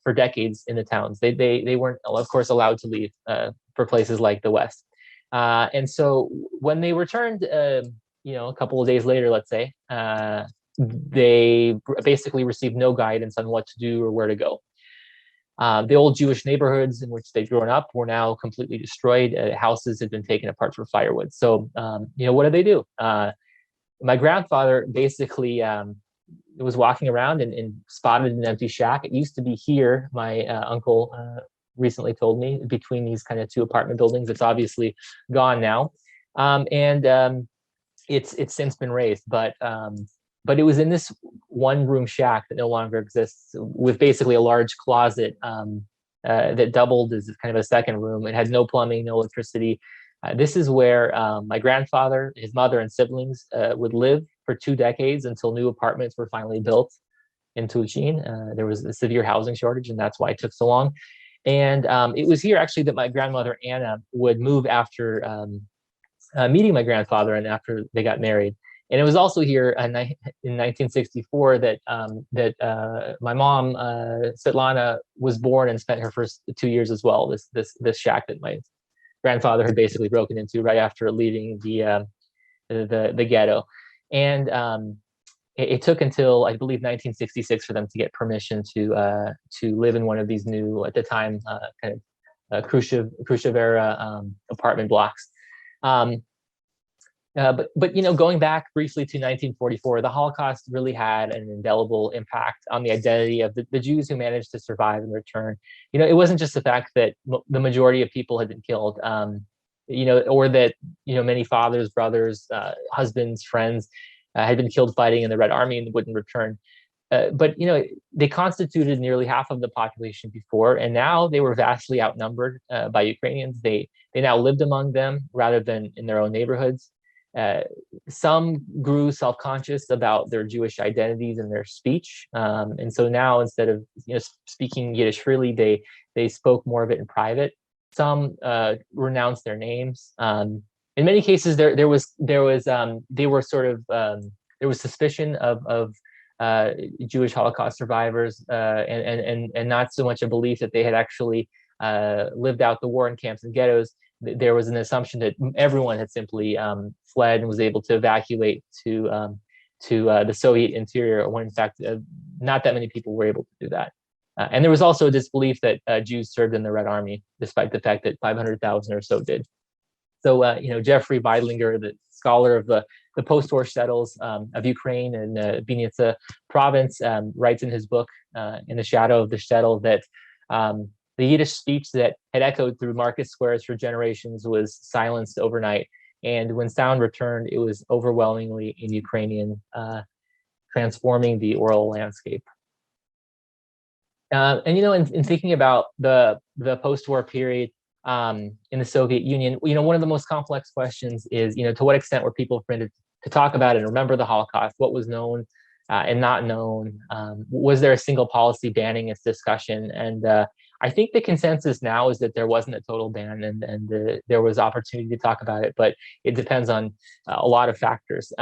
for decades in the towns. They weren't, of course, allowed to leave for places like the West. And so when they returned, a couple of days later, let's say, they basically received no guidance on what to do or where to go. The old Jewish neighborhoods in which they'd grown up were now completely destroyed. Houses had been taken apart for firewood. So, what did they do? My grandfather basically was walking around and spotted an empty shack. It used to be here, my uncle recently told me, between these kind of two apartment buildings. It's obviously gone now. It's since been razed, but it was in this one room shack that no longer exists, with basically a large closet that doubled as kind of a second room. It had no plumbing, no electricity. This is where my grandfather, his mother, and siblings would live for 2 decades until new apartments were finally built in Tulchin. There was a severe housing shortage, and that's why it took so long. And it was here actually that my grandmother Anna would move after meeting my grandfather and after they got married. And it was also here in 1964 that my mom Svetlana was born and spent her first 2 years as well. This shack that my grandfather had basically broken into right after leaving the ghetto. And it took until, I believe, 1966 for them to get permission to live in one of these new, at the time, kind of Khrushchev era apartment blocks. But going back briefly to 1944, the Holocaust really had an indelible impact on the identity of the Jews who managed to survive and return. It wasn't just the fact that the majority of people had been killed, or that many fathers, brothers, husbands, friends had been killed fighting in the Red Army and wouldn't return. But they constituted nearly half of the population before, and now they were vastly outnumbered by Ukrainians. They now lived among them rather than in their own neighborhoods. Some grew self-conscious about their Jewish identities and their speech, and so now instead of speaking Yiddish freely, they spoke more of it in private. Some renounced their names. In many cases, there was suspicion of Jewish Holocaust survivors, and not so much a belief that they had actually lived out the war in camps and ghettos. There was an assumption that everyone had simply fled and was able to evacuate to the Soviet interior, when in fact not that many people were able to do that. And there was also a disbelief that Jews served in the Red Army, despite the fact that 500,000 or so did. So Jeffrey Beidlinger, the scholar of the post-war shtetls of Ukraine and Vinnytsia province, writes in his book, In the Shadow of the Shtetl, that the Yiddish speech that had echoed through market squares for generations was silenced overnight. And when sound returned, it was overwhelmingly in Ukrainian, transforming the oral landscape. And in thinking about the post-war period, in the Soviet Union. One of the most complex questions is, to what extent were people permitted to talk about it and remember the Holocaust? What was known and not known? Was there a single policy banning its discussion? And I think the consensus now is that there wasn't a total ban, and there was opportunity to talk about it, but it depends on a lot of factors.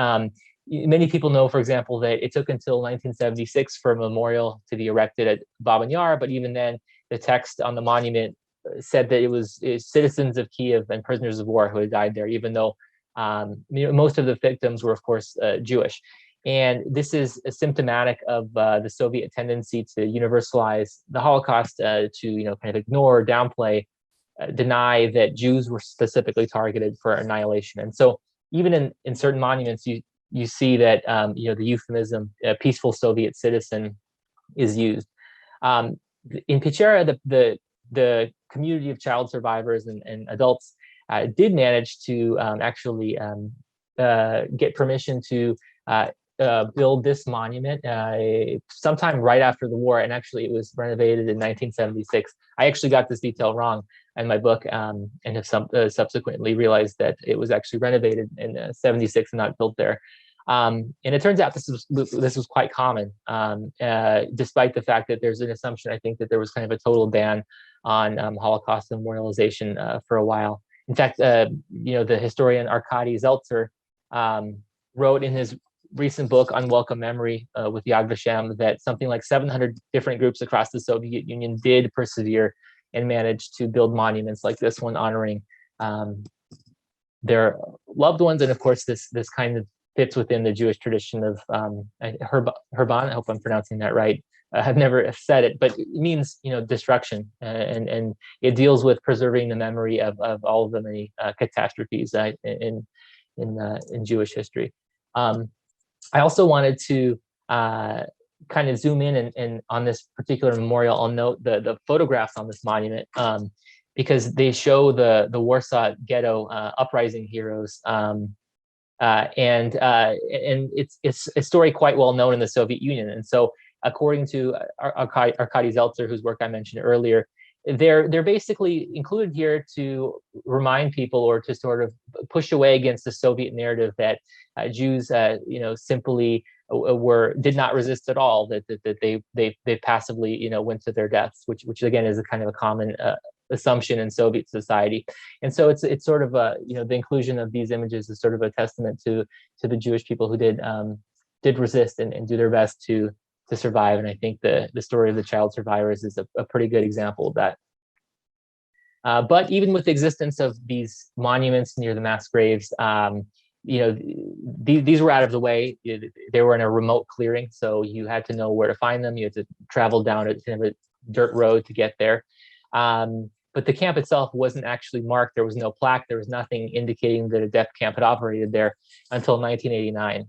Many people know, for example, that it took until 1976 for a memorial to be erected at Baban Yar, but even then, the text on the monument said that it was citizens of Kiev and prisoners of war who had died there, even though most of the victims were, of course, Jewish. And this is symptomatic of the Soviet tendency to universalize the Holocaust, to kind of ignore, downplay, deny that Jews were specifically targeted for annihilation. And so, even in certain monuments, you see that the euphemism "peaceful Soviet citizen" is used. In Pechera, the community of child survivors and adults did manage to actually get permission to build this monument sometime right after the war, and actually it was renovated in 1976. I actually got this detail wrong in my book, and have subsequently realized that it was actually renovated in 76 and not built there. And it turns out this was quite common, despite the fact that there's an assumption, I think, that there was kind of a total ban on Holocaust memorialization for a while. In fact, the historian Arkady Zeltser wrote in his recent book, Unwelcome Memory, with Yad Vashem, that something like 700 different groups across the Soviet Union did persevere and managed to build monuments like this one, honoring their loved ones. And of course, this kind of fits within the Jewish tradition of Herban. I hope I'm pronouncing that right. I've never said it, but it means destruction, and it deals with preserving the memory of all of the many catastrophes in Jewish history. I also wanted to kind of zoom in and on this particular memorial. I'll note the photographs on this monument, because they show the Warsaw Ghetto uprising heroes. And it's a story quite well known in the Soviet Union. And so, according to Arkady Zeltser, whose work I mentioned earlier, they're basically included here to remind people, or to sort of push away against the Soviet narrative that Jews, simply did not resist at all, that they passively, went to their deaths, which again is a kind of a common assumption in Soviet society. And so it's sort of the inclusion of these images is sort of a testament to the Jewish people who did resist and do their best to survive. And I think the story of the child survivors is a pretty good example of that. But even with the existence of these monuments near the mass graves, these were out of the way. They were in a remote clearing, so you had to know where to find them. You had to travel down a kind of a dirt road to get there. But the camp itself wasn't actually marked. There was no plaque. There was nothing indicating that a death camp had operated there until 1989,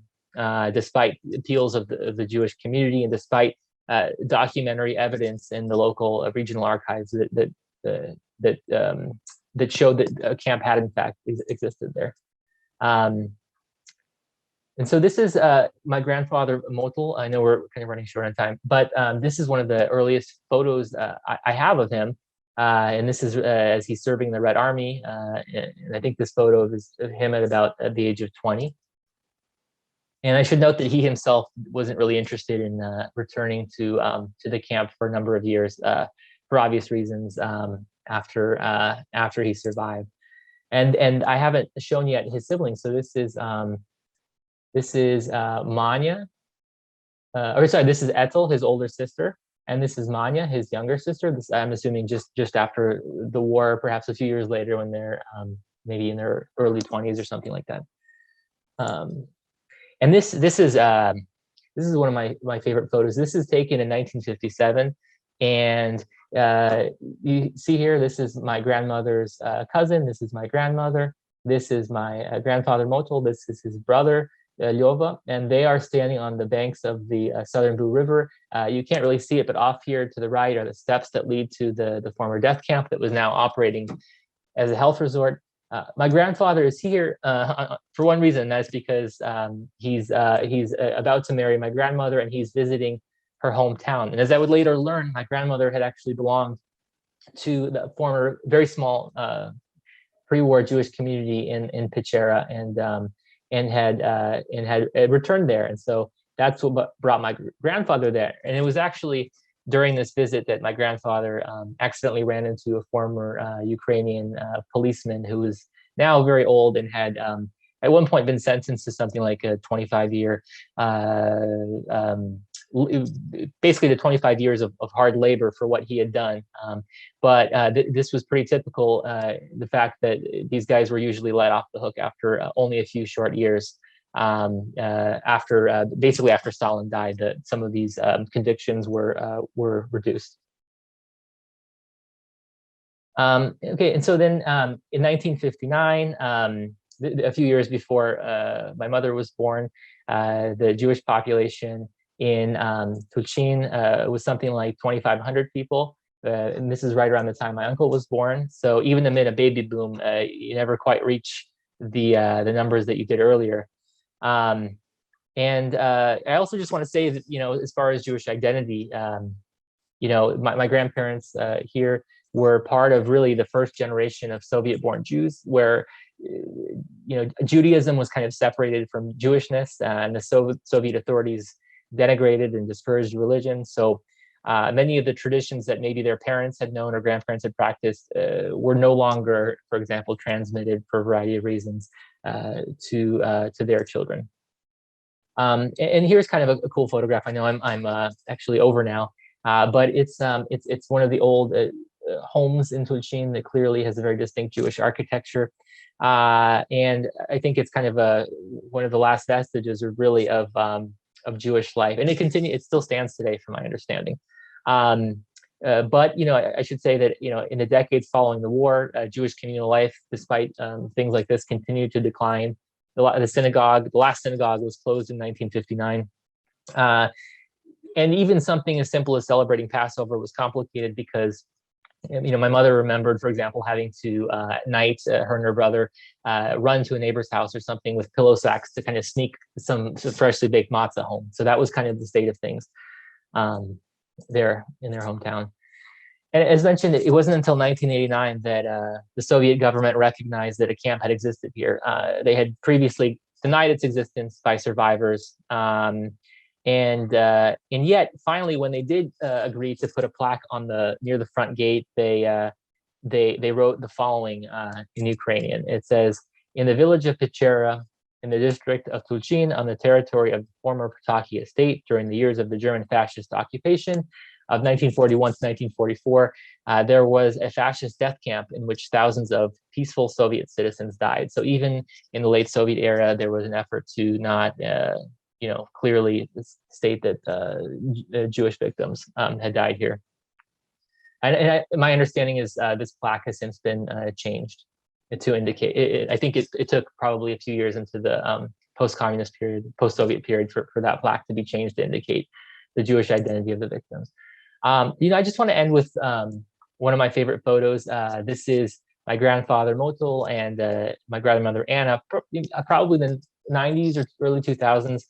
despite appeals of the Jewish community, and despite documentary evidence in the local regional archives that showed that a camp had in fact existed there. And so this is my grandfather Motel. I know we're kind of running short on time, but this is one of the earliest photos I have of him. And this is as he's serving the Red Army. And I think this photo is of him at the age of 20. And I should note that he himself wasn't really interested in returning to the camp for a number of years, for obvious reasons, after he survived. And I haven't shown yet his siblings. So this is Manya, this is Ethel, his older sister. And this is Manya, his younger sister. This, I'm assuming, just after the war, perhaps a few years later, when they're maybe in their early 20s or something like that. And this is one of my favorite photos. This is taken in 1957, and you see here, this is my grandmother's cousin. This is my grandmother. This is my grandfather Motel. This is his brother Lyova, and they are standing on the banks of the Southern Blue River. You can't really see it, but off here to the right are the steps that lead to the former death camp that was now operating as a health resort. My grandfather is here for one reason, and that's because he's about to marry my grandmother, and he's visiting her hometown. And as I would later learn, my grandmother had actually belonged to the former very small pre-war Jewish community in Pechera, and had returned there. And so that's what brought my grandfather there. And it was actually during this visit that my grandfather accidentally ran into a former Ukrainian policeman who was now very old and had at one point been sentenced to something like a 25-year, basically the 25 years of hard labor for what he had done. But this was pretty typical, the fact that these guys were usually let off the hook after only a few short years. Basically after Stalin died, some of these convictions were reduced. Okay, and so then in 1959, a few years before my mother was born, the Jewish population in Tulchin was something like 2,500 people. And this is right around the time my uncle was born. So even amid a baby boom, you never quite reach the numbers that you did earlier. And I also just want to say that, as far as Jewish identity, my grandparents here were part of really the first generation of Soviet-born Jews, where Judaism was kind of separated from Jewishness, and the Soviet authorities denigrated and discouraged religion. So many of the traditions that maybe their parents had known or grandparents had practiced were no longer, for example, transmitted for a variety of reasons to their children. And here's kind of a cool photograph. I know I'm actually over now, but it's one of the old homes in Tulchin that clearly has a very distinct Jewish architecture. And I think it's kind of one of the last vestiges really of Jewish life, and it still stands today, from my understanding. But I should say that in the decades following the war, Jewish communal life, despite things like this, continued to decline. The last synagogue was closed in 1959. And even something as simple as celebrating Passover was complicated because my mother remembered, for example, having to at night, her and her brother run to a neighbor's house or something with pillow sacks to kind of sneak some freshly baked matzah home. So that was kind of the state of things there in their hometown. And as mentioned, it wasn't until 1989 that the Soviet government recognized that a camp had existed here. They had previously denied its existence by survivors. And yet, finally, when they did agree to put a plaque on near the front gate, they wrote the following in Ukrainian. It says, "In the village of Pechera, in the district of Tulchin, on the territory of the former Pataki estate, during the years of the German fascist occupation of 1941 to 1944, there was a fascist death camp in which thousands of peaceful Soviet citizens died." So even in the late Soviet era, there was an effort to not clearly state that Jewish victims had died here. And my understanding is this plaque has since been changed to indicate. I think it took probably a few years into the post-communist period, post-Soviet period for that plaque to be changed to indicate the Jewish identity of the victims. I just want to end with one of my favorite photos. This is my grandfather Motul and my grandmother Anna, probably the 90s or early 2000s.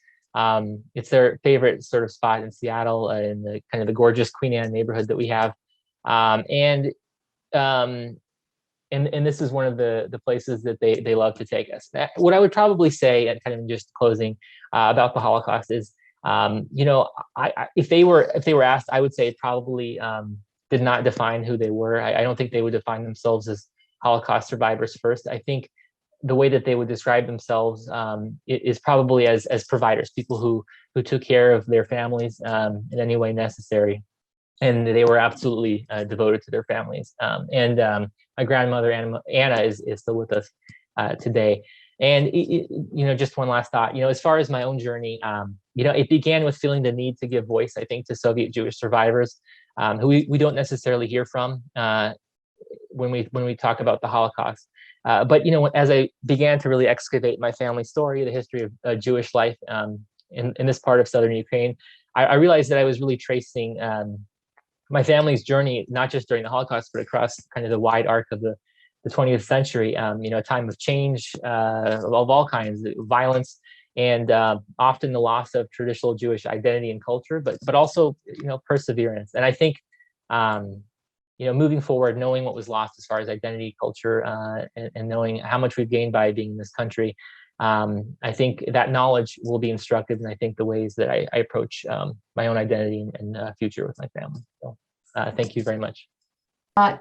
It's their favorite sort of spot in Seattle, in the kind of the gorgeous Queen Anne neighborhood that we have. And this is one of the places that they love to take us. What I would probably say, and kind of just closing about the Holocaust, is if they were asked, I would say it probably did not define who they were. I don't think they would define themselves as Holocaust survivors first. I think the way that they would describe themselves is probably as providers, people who took care of their families in any way necessary, and they were absolutely devoted to their families. My grandmother Anna is still with us today. And just one last thought. As far as my own journey, it began with feeling the need to give voice, I think, to Soviet Jewish survivors who we don't necessarily hear from when we talk about the Holocaust. But as I began to really excavate my family story, the history of Jewish life in this part of southern Ukraine, I realized that I was really tracing my family's journey, not just during the Holocaust, but across kind of the wide arc of the 20th century. A time of change of all kinds, violence, and often the loss of traditional Jewish identity and culture, but also perseverance. And I think moving forward, knowing what was lost as far as identity, culture, and knowing how much we've gained by being in this country, I think that knowledge will be instructive, and I think the ways that I approach my own identity and future with my family. So thank you very much.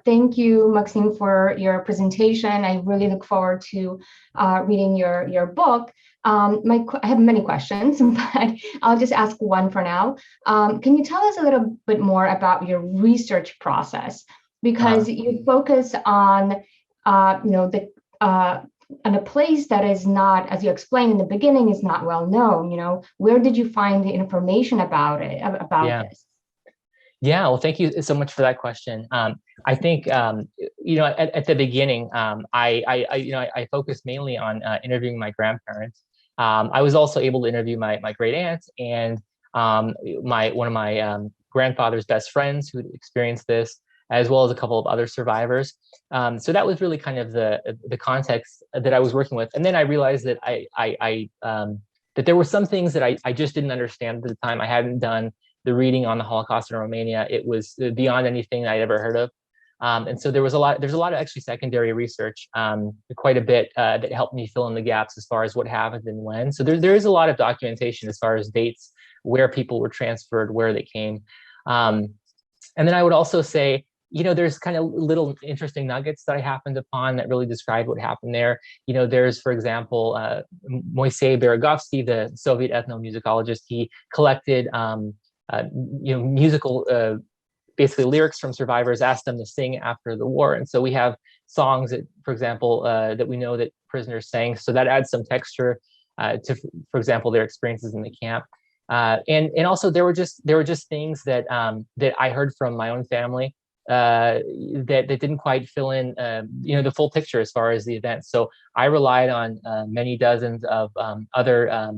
Thank you, Maksim, for your presentation. I really look forward to reading your book. I have many questions, but I'll just ask one for now. Can you tell us a little bit more about your research process? Because you focus on, on a place that is not, as you explained in the beginning, is not well known. Where did you find the information about it, this? Yeah, well, thank you so much for that question. I think, at the beginning, I focused mainly on interviewing my grandparents. I was also able to interview my great aunts and one of my grandfather's best friends who experienced this, as well as a couple of other survivors. So that was really kind of the context that I was working with. And then I realized that that there were some things that I just didn't understand at the time. I hadn't done the reading on the Holocaust in Romania. It was beyond anything I'd ever heard of. And so there's a lot of actually secondary research, quite a bit that helped me fill in the gaps as far as what happened and when. So there is a lot of documentation as far as dates, where people were transferred, where they came. And then I would also say, there's kind of little interesting nuggets that I happened upon that really describe what happened there. There's, for example, Moisei Beregovsky, the Soviet ethnomusicologist. He collected musical, basically lyrics from survivors, asked them to sing after the war. And so we have songs that, for example, that we know that prisoners sang. So that adds some texture to, for example, their experiences in the camp. And also there were just things that that I heard from my own family that didn't quite fill in, the full picture as far as the events. So I relied on many dozens of other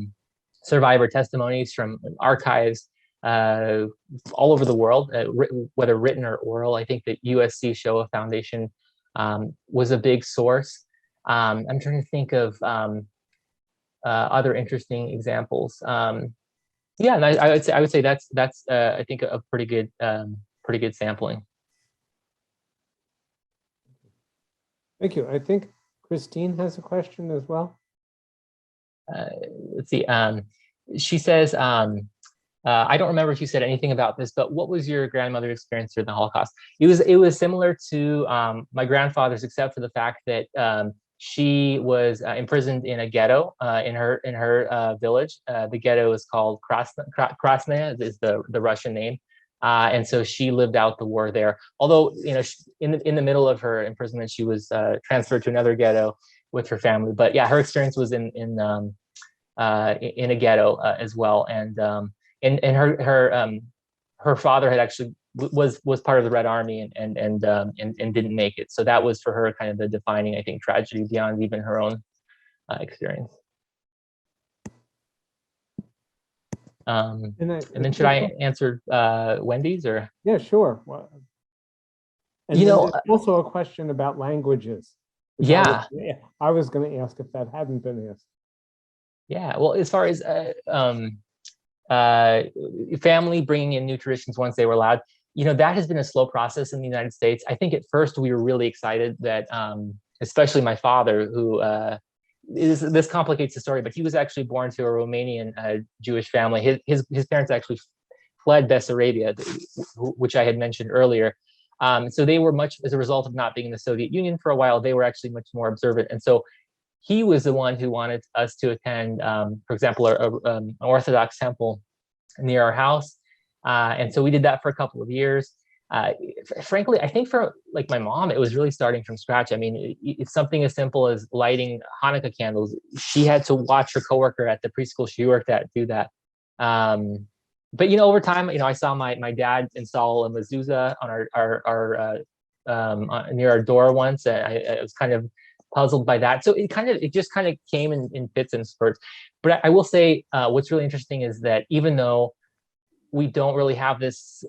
survivor testimonies from archives all over the world, whether written or oral. I think that USC Shoah Foundation was a big source. I'm trying to think of other interesting examples. Yeah, and I would say that's I think a pretty good sampling. Thank you. I think Christine has a question as well. Let's see. She says, I don't remember if you said anything about this, but what was your grandmother's experience during the Holocaust? It was similar to my grandfather's, except for the fact that she was imprisoned in a ghetto in her village. The ghetto is called Krasnaya, is the Russian name. And so she lived out the war there. Although, in the middle of her imprisonment, she was transferred to another ghetto with her family. But yeah, her experience was in a ghetto as well. And her father had actually was part of the Red Army and didn't make it. So that was for her kind of the defining, I think, tragedy beyond even her own experience. And then should I answer Wendy's or? Yeah, sure. Well, and there's also a question about languages. Yeah. I was going to ask if that hadn't been asked. Yeah, well, as far as family bringing in new traditions once they were allowed, that has been a slow process in the United States. I think at first we were really excited that, especially my father, who this complicates the story, but he was actually born to a Romanian Jewish family. His parents actually fled Bessarabia, which I had mentioned earlier. So they were much, as a result of not being in the Soviet Union for a while, they were actually much more observant. And so he was the one who wanted us to attend, for example, an Orthodox temple near our house. And so we did that for a couple of years. Frankly, I think for like my mom, it was really starting from scratch. I mean, it's something as simple as lighting Hanukkah candles. She had to watch her coworker at the preschool she worked at do that. But over time, I saw my dad install a mezuzah on our near our door once. I was kind of puzzled by that. So it just kind of came in fits and spurts. But I will say what's really interesting is that even though we don't really have this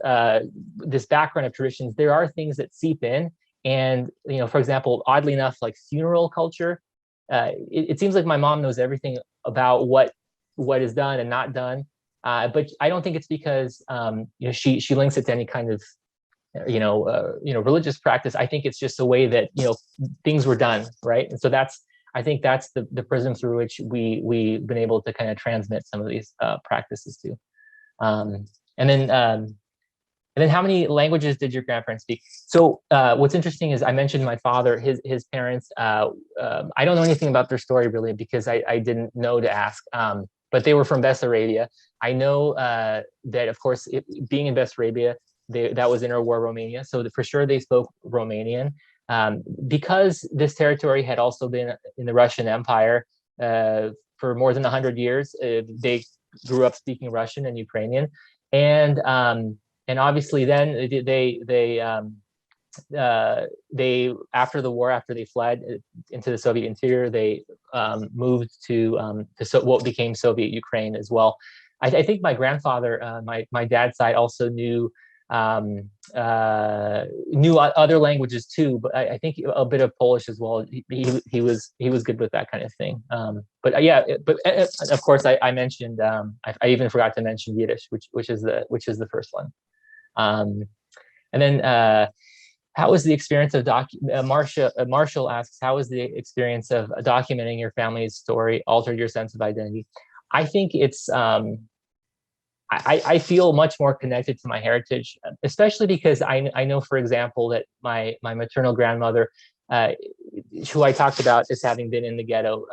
background of traditions, there are things that seep in. And, for example, oddly enough, like funeral culture, it seems like my mom knows everything about what is done and not done. But I don't think it's because, she links it to any kind of religious practice. I think it's just a way that, things were done, right? And so I think that's the prism through which we've been able to kind of transmit some of these practices to. And then how many languages did your grandparents speak? So what's interesting is I mentioned my father, his parents, I don't know anything about their story really because I didn't know to ask, but they were from Bessarabia. I know that, of course, being in Bessarabia, that was interwar Romania. So for sure they spoke Romanian. Because this territory had also been in the Russian Empire for more than 100 years, they grew up speaking Russian and Ukrainian. And obviously then they after the war, after they fled into the Soviet interior, they moved to what became Soviet Ukraine as well. I think my grandfather, my dad's side, also knew other languages too, but I think a bit of Polish as well. He was good with that kind of thing. But of course I mentioned I even forgot to mention Yiddish, which is the first one. And then how was the experience of Marshall asks, how was the experience of documenting your family's story altered your sense of identity? I think it's I feel much more connected to my heritage, especially because I know, for example, that my maternal grandmother, who I talked about as having been in the ghetto,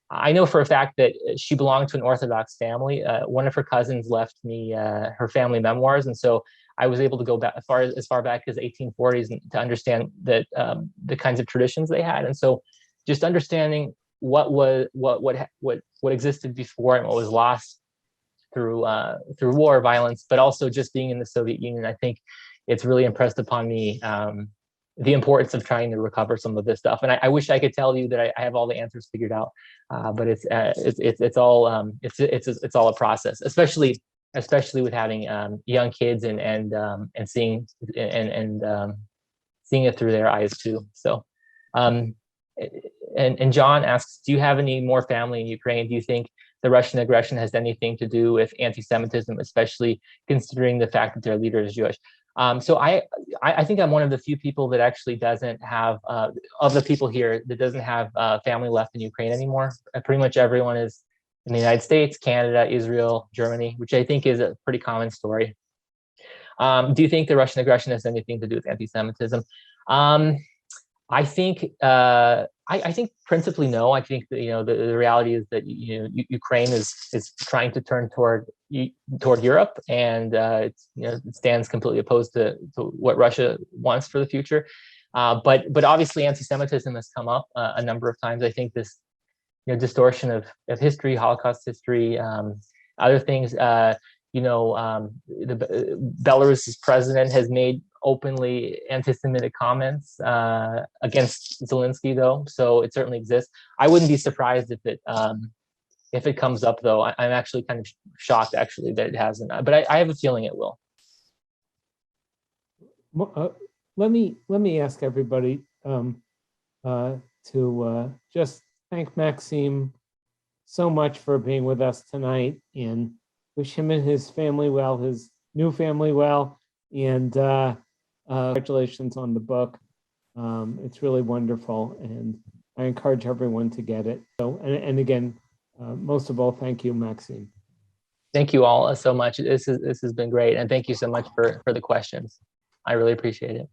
I know for a fact that she belonged to an Orthodox family. One of her cousins left me her family memoirs, and so I was able to go back as far back as 1840s to understand that the kinds of traditions they had, and so just understanding what existed before and what was lost through war, violence, but also just being in the Soviet Union. I think it's really impressed upon me the importance of trying to recover some of this stuff. And I wish I could tell you that I have all the answers figured out, but it's all a process, especially with having young kids and seeing seeing it through their eyes too. So, and John asks, do you have any more family in Ukraine? Do you think the Russian aggression has anything to do with anti-Semitism, especially considering the fact that their leader is Jewish? So I think I'm one of the few people that actually doesn't have, of the people here, that doesn't have family left in Ukraine anymore. Pretty much everyone is in the United States, Canada, Israel, Germany, which I think is a pretty common story. Do you think the Russian aggression has anything to do with anti-Semitism? I think principally no. I think that, the reality is that Ukraine is trying to turn toward Europe, and it stands completely opposed to what Russia wants for the future. But obviously anti-Semitism has come up a number of times. I think this distortion of history, Holocaust history, other things. Belarus's president has made openly anti-Semitic comments against Zelensky, though, so it certainly exists. I wouldn't be surprised if it comes up, though. I'm actually kind of shocked, actually, that it hasn't. But I have a feeling it will. Let me ask everybody to just thank Maksim so much for being with us tonight, and wish him and his family well, his new family well, and congratulations on the book. It's really wonderful, and I encourage everyone to get it. So, and again, most of all, thank you, Maksim. Thank you all so much. This has been great, and thank you so much for the questions. I really appreciate it.